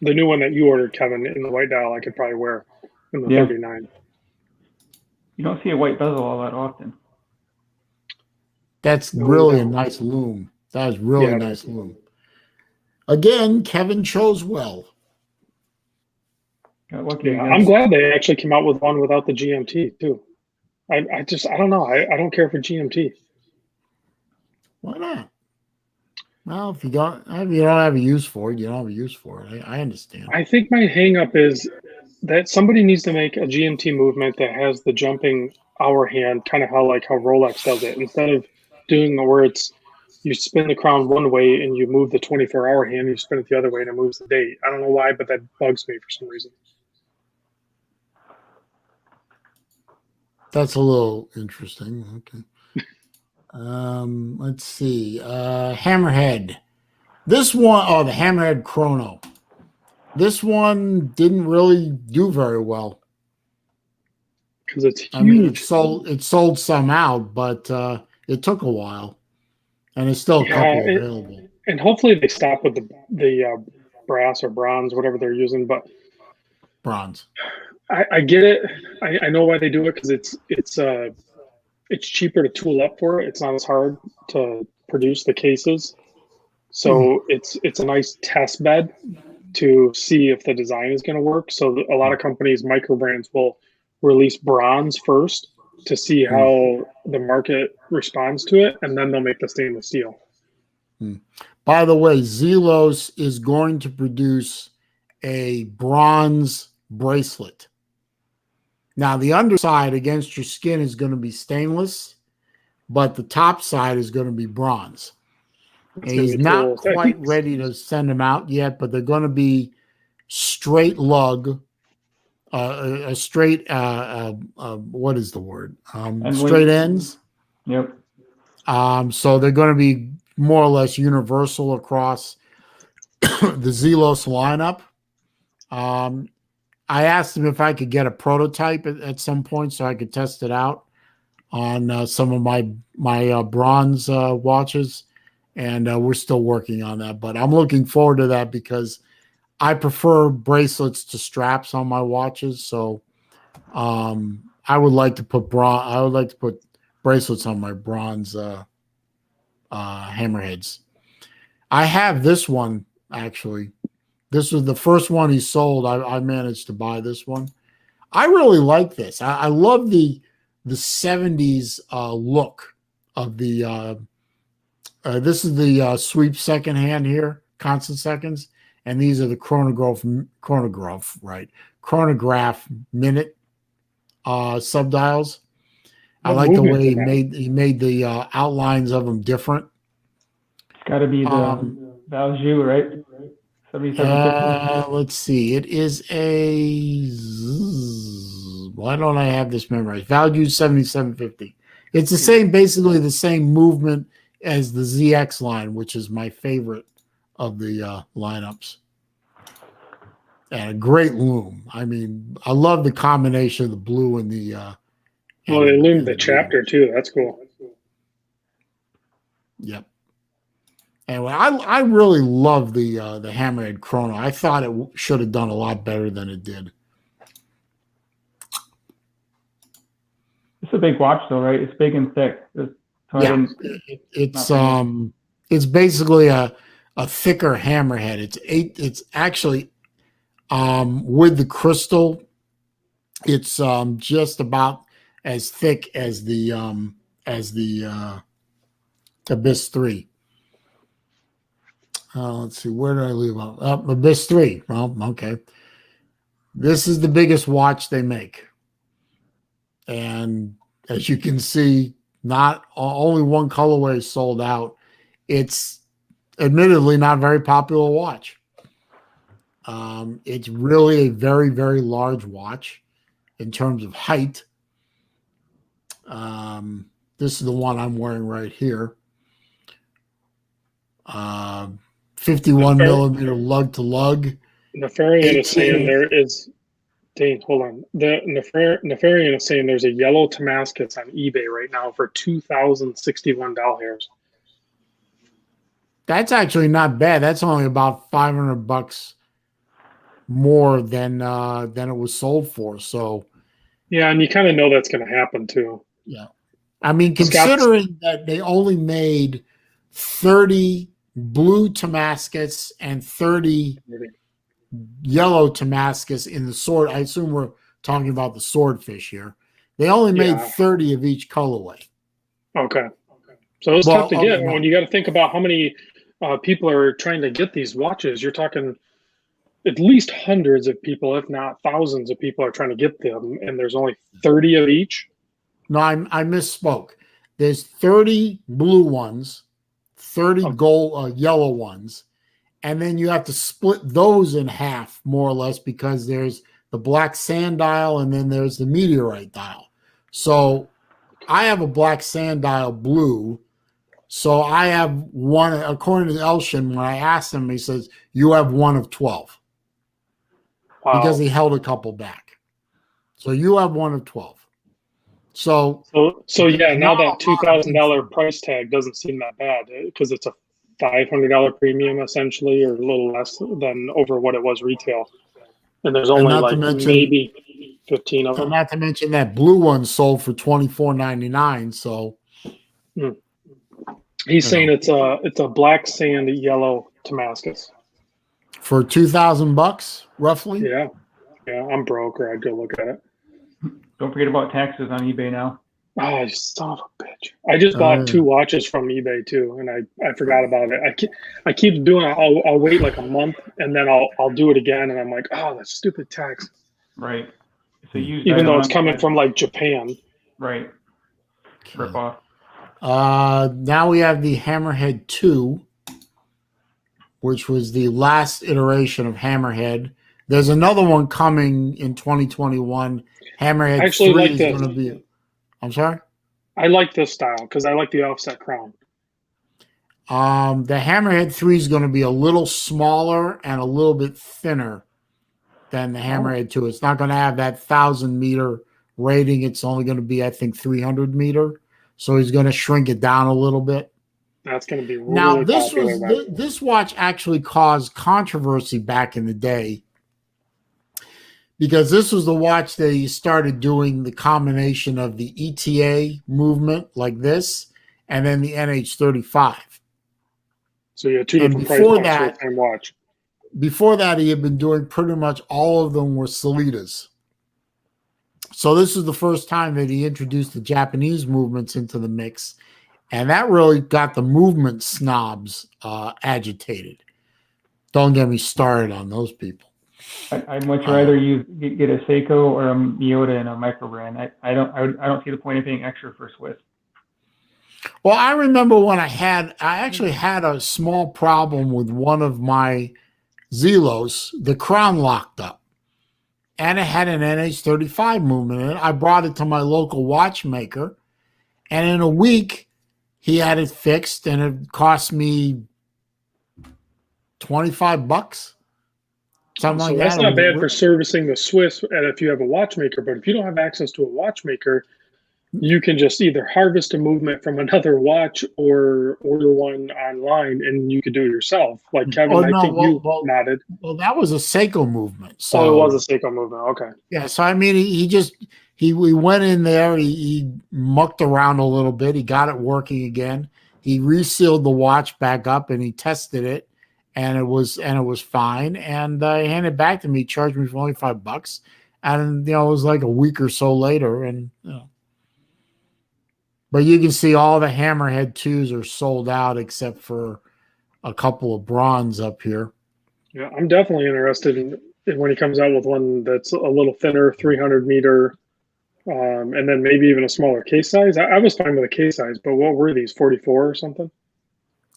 The new one that you ordered, Kevin, in the white dial, I could probably wear in the 39. You don't see a white bezel all that often. That's really a nice loom. That is really nice loom. Again, Kevin chose well. Got lucky, Yeah, I I'm guess. glad they actually came out with one without the GMT too. I don't know. I don't care for GMT. Why not? Well, if you don't have a use for it, you don't have a use for it. I understand. I think my hang up is that somebody needs to make a GMT movement that has the jumping hour hand, kind of how Rolex does it, instead of doing where it's you spin the crown one way and you move the 24-hour hand, you spin it the other way and it moves the date. I don't know why, but that bugs me for some reason. That's a little interesting. Okay. Let's see. Hammerhead. This one, oh, the Hammerhead Chrono. This one didn't really do very well. Because it's huge. I mean, it sold some out, but it took a while, and there's still a couple available. And hopefully they stop with the brass or bronze, whatever they're using. But bronze. I get it. I know why they do it, because it's cheaper to tool up for it. It's not as hard to produce the cases, so it's a nice test bed to see if the design is going to work. So a lot of companies, micro brands, will release bronze first to see how the market responds to it, and then they'll make the stainless steel. By the way, Zelos is going to produce a bronze bracelet. Now, the underside against your skin is going to be stainless, but the top side is going to be bronze. He's not quite ready to send them out yet, but they're going to be straight lug, a straight, what is the word? Straight ends. Yep. So they're going to be more or less universal across the Zelos lineup. I asked him if I could get a prototype at some point so I could test it out on some of my bronze watches, and we're still working on that. But I'm looking forward to that because I prefer bracelets to straps on my watches. So I would like to put bracelets on my bronze hammerheads. I have this one actually. This was the first one he sold. I managed to buy this one. I really like this. I love the 70s look of the this is the sweep second hand here, constant seconds, and these are the chronograph minute subdials. I like the way he made the outlines of them different. It's got to be the Valjoux, right? Let's see. It is why don't I have this memorized? Valjoux 7750. It's the same, basically the same movement as the ZX line, which is my favorite of the lineups. And a great loom. I mean, I love the combination of the blue and the. Well, they loomed the chapter too. That's cool. Yep. Anyway, I really love the Hammerhead Chrono. I thought it should have done a lot better than it did. It's a big watch, though, right? It's big and thick. It's basically a thicker Hammerhead. It's actually with the crystal. It's just about as thick as the Abyss 3. Let's see, where did I leave off? Abyss 3. Well, okay. This is the biggest watch they make. And as you can see, not only one colorway is sold out. It's admittedly not a very popular watch. It's really a very, very large watch in terms of height. This is the one I'm wearing right here. 51 millimeter lug to lug. Nefarian is saying there is. Dane, hold on. The Nefarian is saying there's a yellow Damascus on eBay right now for $2,061. That's actually not bad. That's only about $500 more than it was sold for. So, yeah, and you kind of know that's going to happen too. Yeah, I mean, considering that they only made 30 blue Damascus and 30 yellow Damascus in the sword. I assume we're talking about the Swordfish here. They only made 30 of each colorway. Okay. So it's tough to get. When you got to think about how many people are trying to get these watches, you're talking at least hundreds of people, if not thousands of people are trying to get them, and there's only 30 of each. No, I misspoke. There's 30 blue ones, 30 gold yellow ones, and then you have to split those in half, more or less, because there's the black sand dial and then there's the meteorite dial. So I have a black sand dial blue. So I have one, according to Elshin, when I asked him, he says, you have one of 12. Wow. Because he held a couple back. So you have one of 12. So yeah, now that $2,000 price tag doesn't seem that bad because it's a $500 premium essentially, or a little less than over what it was retail. And there's only maybe 15 of them. Not to mention that blue one sold for $24.99. So he's saying it's a black sand yellow Damascus for $2,000 roughly. Yeah, I'm broke, or I'd go look at it. Don't forget about taxes on eBay now. Oh, you son of a bitch! I just bought 2 watches from eBay too, and I forgot about it. I keep doing it. I'll wait like a month, and then I'll do it again, and I'm like, oh, that stupid tax. Right. So even though it's coming from like Japan. Right. Rip off. Now we have the Hammerhead 2, which was the last iteration of Hammerhead. There's another one coming in 2021. Hammerhead 3 is going to be. I'm sorry? I like this style because I like the offset crown. The Hammerhead 3 is going to be a little smaller and a little bit thinner than the Hammerhead 2. It's not going to have that 1,000-meter rating. It's only going to be, I think, 300-meter. So he's going to shrink it down a little bit. That's going to be really now. popular. This watch actually caused controversy back in the day, because this was the watch that he started doing the combination of the ETA movement like this and then the NH35. So you had 2 different price points for the same watch. Before that, he had been doing pretty much all of them were Solitas. So this is the first time that he introduced the Japanese movements into the mix. And that really got the movement snobs agitated. Don't get me started on those people. I'd much rather you get a Seiko or a Miyota and a micro brand. I don't see the point of paying extra for Swiss. Well, I remember when I actually had a small problem with one of my Zelos. The crown locked up, and it had an NH35 movement in it. I brought it to my local watchmaker, and in a week he had it fixed, and it cost me $25. Something like that's not bad for servicing the Swiss if you have a watchmaker, but if you don't have access to a watchmaker, you can just either harvest a movement from another watch or order one online, and you can do it yourself. Like Kevin, I think you nodded. Well, that was a Seiko movement. So it was a Seiko movement. Okay. Yeah. So I mean, he went in there. He mucked around a little bit. He got it working again. He resealed the watch back up, and he tested it. And it was fine. And he handed it back to me, charged me for only $5. And it was like a week or so later. And but you can see all the Hammerhead 2s are sold out except for a couple of bronze up here. Yeah, I'm definitely interested in when he comes out with one that's a little thinner, 300-meter, and then maybe even a smaller case size. I was fine with a case size, but what were these, 44 or something?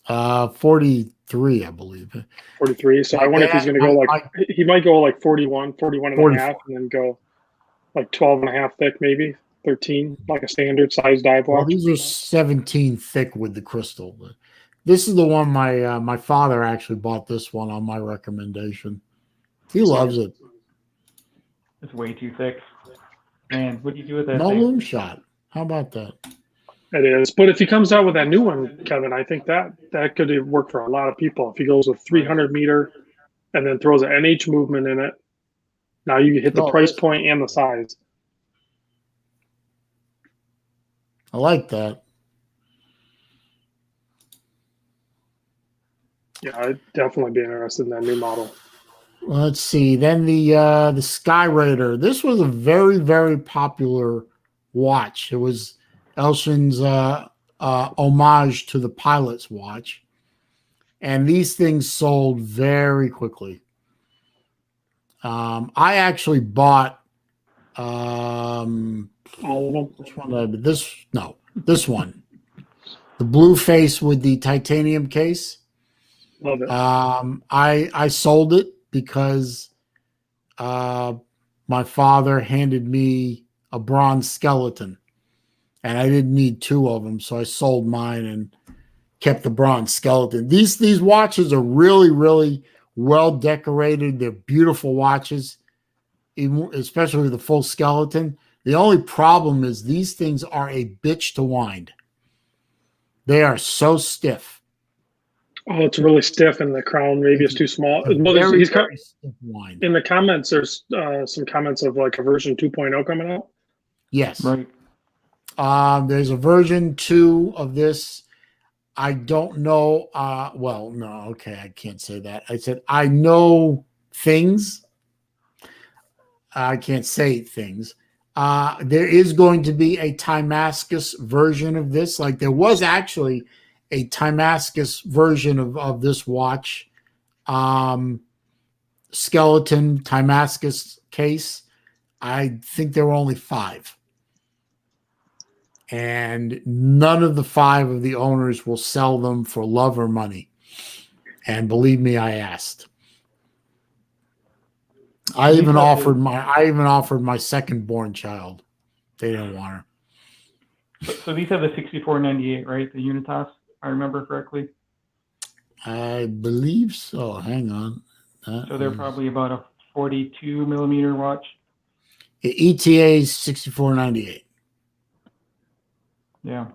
43, I believe. 43. So I wonder if he's going to go he might go like 41 and a half, and then go like 12 and a half thick, maybe 13, like a standard size dive watch. Well, these are 17 thick with the crystal. But this is the one my father actually bought this one on my recommendation. He loves it. It's way too thick. Man, what do you do with that No thing? loom shot. How about that? It is, but if he comes out with that new one, Kevin, I think that could work for a lot of people. If he goes with 300-meter and then throws an NH movement in it, now you hit the price point and the size. I like that. Yeah, I'd definitely be interested in that new model. Let's see. Then the Sky Raider. This was a very, very popular watch. It was Elshin's homage to the pilot's watch. And these things sold very quickly. I actually bought All of them. which one? This one. The blue face with the titanium case. Love it. I sold it because my father handed me a bronze skeleton, and I didn't need two of them, so I sold mine and kept the bronze skeleton. These watches are really, really well decorated. They're beautiful watches, especially with the full skeleton. The only problem is these things are a bitch to wind. They are so stiff. Oh, it's really stiff, and the crown maybe is too small. Well, Very stiff wind. in the comments, there's some comments of like a version 2.0 coming out. Yes. Right. There's a version 2 of this. I don't know. Well, no, okay, I can't say that. I said I know things. I can't say things. There is going to be a Timascus version of this. Like there was actually a Timascus version of this watch. Skeleton Timascus case. I think there were only 5. And none of the 5 of the owners will sell them for love or money. And believe me, I asked. I even offered my second born child. They didn't want her. So these have the 6498, right? The Unitas, if I remember correctly. I believe so. Hang on. So they're probably about a 42 millimeter watch. ETA is 6498. Yeah.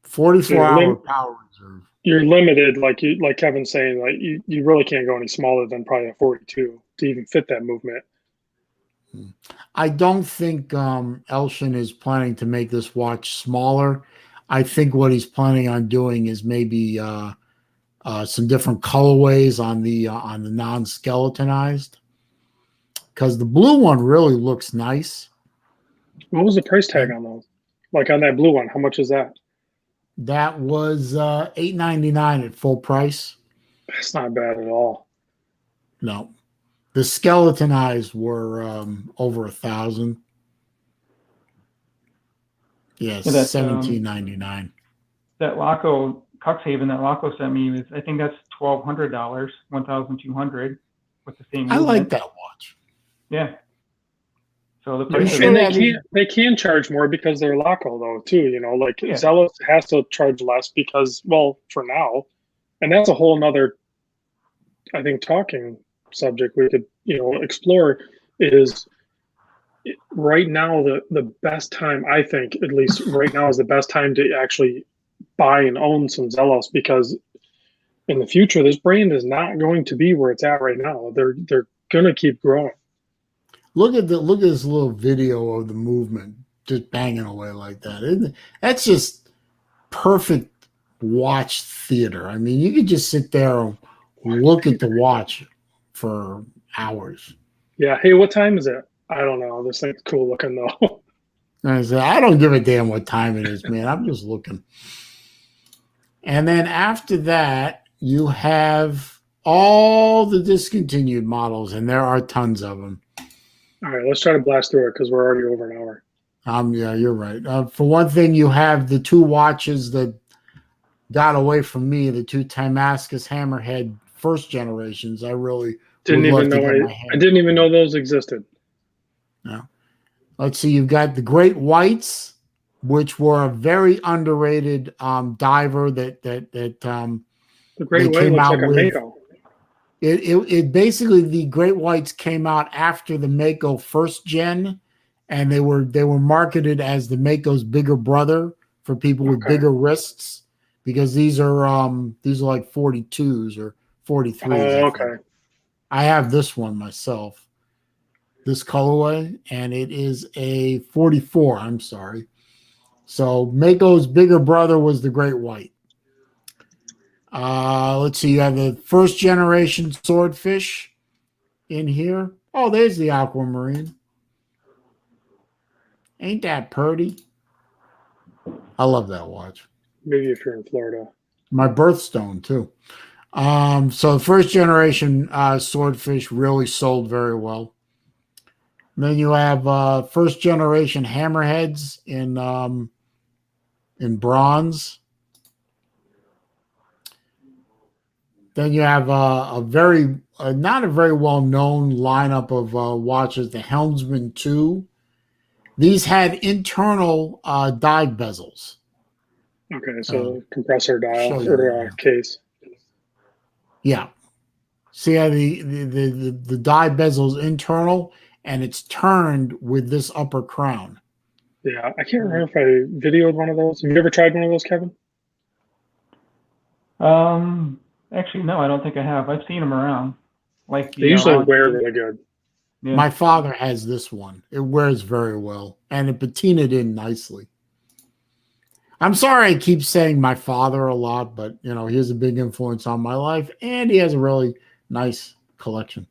44-hour power reserve. You're limited, like Kevin's saying, like you really can't go any smaller than probably a 42 to even fit that movement. I don't think Elshin is planning to make this watch smaller. I think what he's planning on doing is maybe some different colorways on the non-skeletonized, because the blue one really looks nice. What was the price tag on those? Like on that blue one, how much is that? That was $899 at full price. That's not bad at all. No, the skeletonized were over $1,000. Yes, Yeah, $1,799. That Laco Cuxhaven that Laco sent me was, I think that's $1,200, $1,200 with the same. I movement. like that watch. Yeah. So the price And they can charge more because they're Laco though too. You know, like Zelos has to charge less because, well, for now, and that's a whole nother, I think, talking subject we could explore is right now the best time, I think, at least right now, is the best time to actually buy and own some Zelos, because in the future this brand is not going to be where it's at right now. They're gonna keep growing. Look at this little video of the movement just banging away like that. That's just perfect watch theater. I mean, you could just sit there and look at the watch for hours. Yeah. Hey, what time is it? I don't know. This thing's cool looking though. I said, I don't give a damn what time it is, man. I'm just looking. And then after that, you have all the discontinued models, and there are tons of them. All right, let's try to blast through it because we're already over an hour. Yeah, you're right. For one thing, you have the 2 watches that got away from me, the 2 Timascus Hammerhead first generations. I really didn't even know. I didn't even know those existed. No. Let's see. You've got the Great Whites, which were a very underrated diver that the Great White looks like a Mako. It basically, the Great Whites came out after the Mako first gen, and they were marketed as the Mako's bigger brother for people with bigger wrists, because these are like 42s or 43s. Oh, okay. I have this one myself, this colorway, and it is a 44. I'm sorry. So Mako's bigger brother was the Great White. Let's see. You have the first generation Swordfish in here. Oh, there's the Aquamarine. Ain't that pretty? I love that watch. Maybe if you're in Florida. My birthstone too. So the first generation Swordfish really sold very well. And then you have first generation Hammerheads in bronze. Then you have a very not a very well known lineup of watches, the Helmsman 2. These had internal dive bezels. Okay, so compressor dial you or case. Yeah. See how the dive bezel's internal and it's turned with this upper crown. Yeah, I can't remember if I videoed one of those. Have you ever tried one of those, Kevin? Actually, no, I don't think I have. I've seen them around. Like they usually wear really good. Yeah. My father has this one. It wears very well, and it patinaed in nicely. I'm sorry I keep saying my father a lot, but he has a big influence on my life, and he has a really nice collection.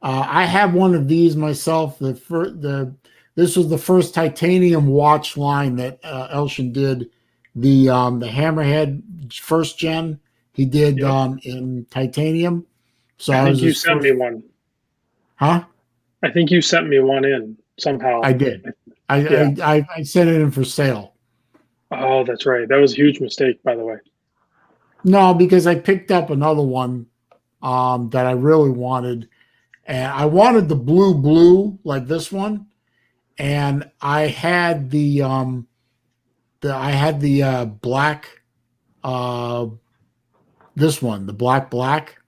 I have one of these myself. This was the first titanium watch line that Elshin did. The Hammerhead first gen he did in titanium. So I think you sent me one. Huh? I think you sent me one in somehow. I did. I sent it in for sale. Oh, that's right. That was a huge mistake, by the way. No, because I picked up another one that I really wanted, and I wanted the blue like this one, and I had the black, this one, the black,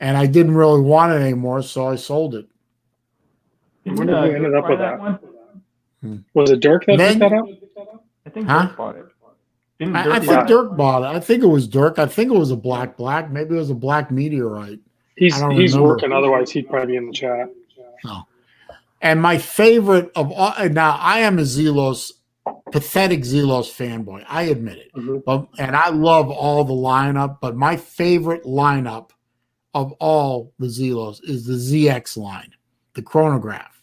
and I didn't really want it anymore, so I sold it. I wonder who ended up with that. One? Was it Dirk that picked that up? I think Dirk bought it. I think Dirk bought it. I think it was Dirk. I think it was a black. Maybe it was a black meteorite. He's working. Otherwise, he'd probably be in the chat. Oh. And my favorite of all, now I am a pathetic Zelos fanboy. I admit it. Mm-hmm. And I love all the lineup, but my favorite lineup of all the Zelos is the ZX line, the chronograph.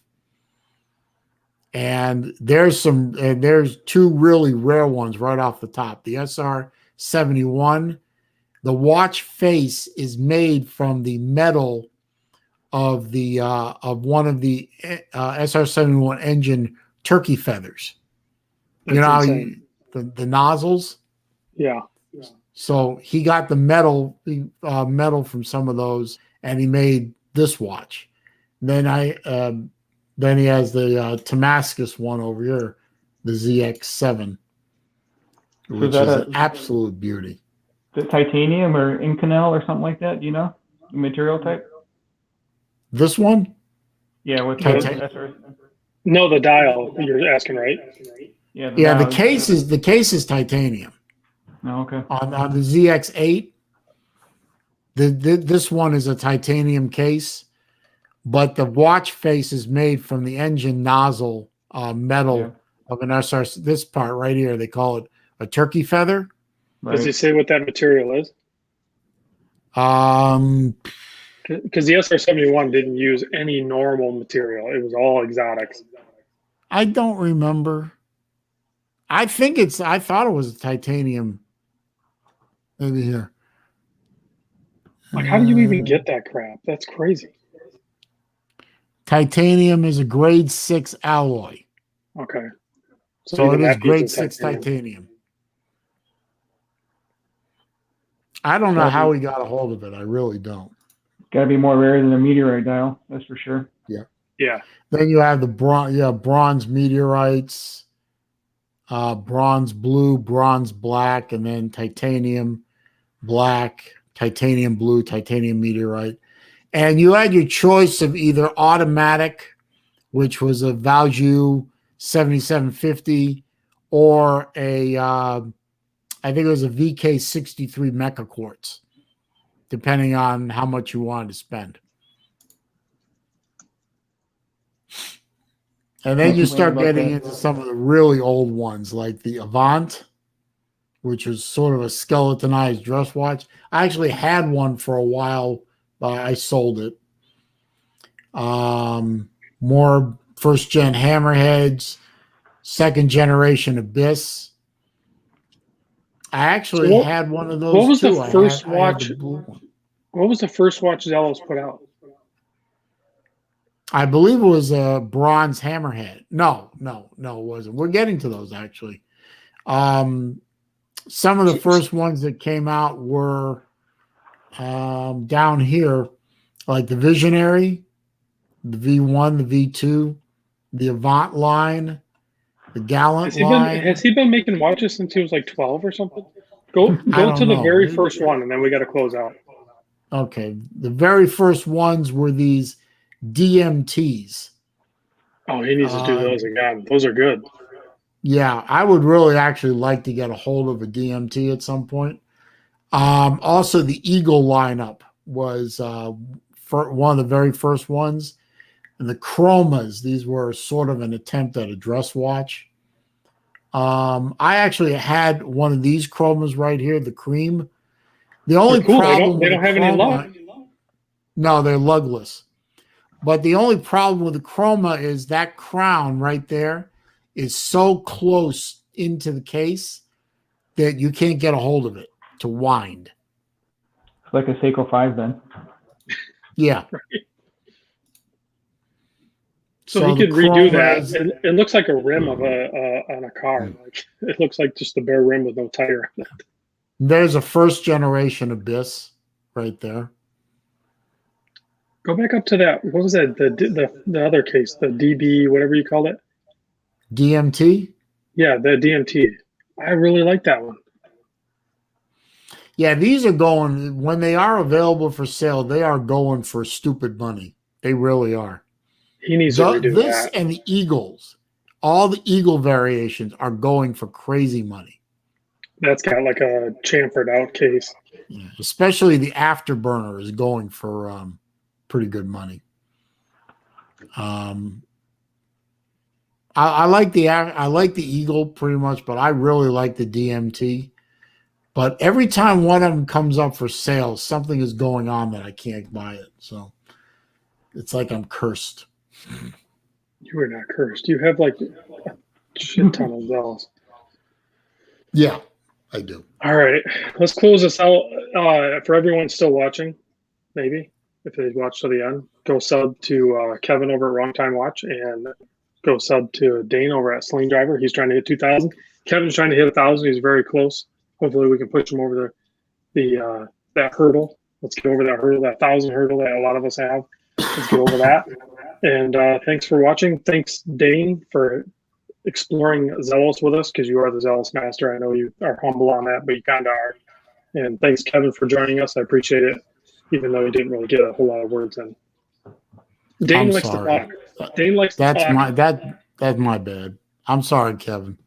And there's two really rare ones right off the top. The SR-71, the watch face is made from the metal of the of one of the SR-71 engine turkey feathers. That's the nozzles. Yeah. So he got the metal from some of those, and he made this watch. Then he has the Damascus one over here, the ZX7, which is an absolute beauty. The titanium or Inconel or something like that? Do you know the material type? This one? Yeah, with No, the dial you're asking, right? Yeah, the case is titanium. Oh, okay. On the ZX8, this one is a titanium case. But the watch face is made from the engine nozzle metal of an SR. This part right here, they call it a turkey feather. Right. Does he say what that material is? Because the SR-71 didn't use any normal material. It was all exotics. I don't remember. I thought it was a titanium. Maybe here. Like, how do you even get that crap? That's crazy. Titanium is a grade 6 alloy. Okay. So it is grade 6 titanium. I don't know how he got a hold of it. I really don't. Got to be more rare than a meteorite dial. That's for sure. Yeah. Yeah. Then you have the bronze meteorites, bronze blue, bronze black, and then titanium black, titanium blue, titanium meteorite. And you had your choice of either automatic, which was a Value 7750, or I think it was a VK63 Mecha Quartz, depending on how much you wanted to spend. And then you start getting into some of the really old ones, like the Avant, which was sort of a skeletonized dress watch. I actually had one for a while, but I sold it. More first gen Hammerheads, second generation Abyss. I actually had one of those. What was too. the first I had watch? the blue one. What was the first watch Zelos put out? I believe it was a bronze Hammerhead. No, it wasn't. We're getting to those actually. Some of the first ones that came out were down here, like the Visionary, the V1, the V2, the Avant line, the Gallant line. Has he been making watches since he was like 12 or something? Go to the very first one, and then we got to close out. Okay, the very first ones were these DMTs. Oh, he needs to do those again. Those are good. Yeah, I would really actually like to get a hold of a DMT at some point. Also, the Eagle lineup was one of the very first ones. And the Chromas, these were sort of an attempt at a dress watch. I actually had one of these Chromas right here, the cream. The only problem they don't have any lug. No, they're lugless. But the only problem with the Chroma is that crown right there is so close into the case that you can't get a hold of it to wind. It's like a Seiko 5 then. Yeah. So he could redo that. It looks like a rim of on a car. Like it looks like just the bare rim with no tire on it. There's a first generation Abyss right there. Go back up to that. What was that? The other case, the DB, whatever you called it. DMT? Yeah, the DMT. I really like that one. Yeah, these are going, when they are available for sale, they are going for stupid money. They really are. He needs to redo this that. And the Eagles, all the Eagle variations are going for crazy money. That's got like a chamfered out case. Yeah, especially the Afterburner is going for pretty good money. I like the Eagle pretty much, but I really like the DMT. But every time one of them comes up for sale, something is going on that I can't buy it. So it's like I'm cursed. You are not cursed. You have like a shit ton of Zelos. Yeah, I do. All right, let's close this out. For everyone still watching, maybe if they watch to the end, go sub to Kevin over at Wrong Time Watch and go sub to Dane over at Sling Driver. He's trying to hit 2,000. Kevin's trying to hit 1,000. He's very close. Hopefully, we can push him over the that hurdle. Let's get over that hurdle, that 1,000 hurdle that a lot of us have. Let's get over that. And thanks for watching. Thanks, Dane, for exploring Zelos with us, because you are the Zelos master. I know you are humble on that, but you kind of are. And thanks, Kevin, for joining us. I appreciate it, even though you didn't really get a whole lot of words in. Dane likes to talk. Dane likes to talk. That's my bad. I'm sorry, Kevin.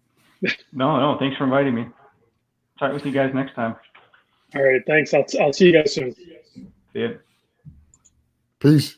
No. Thanks for inviting me. Talk with you guys next time. All right. Thanks. I'll see you guys soon. See ya. Peace.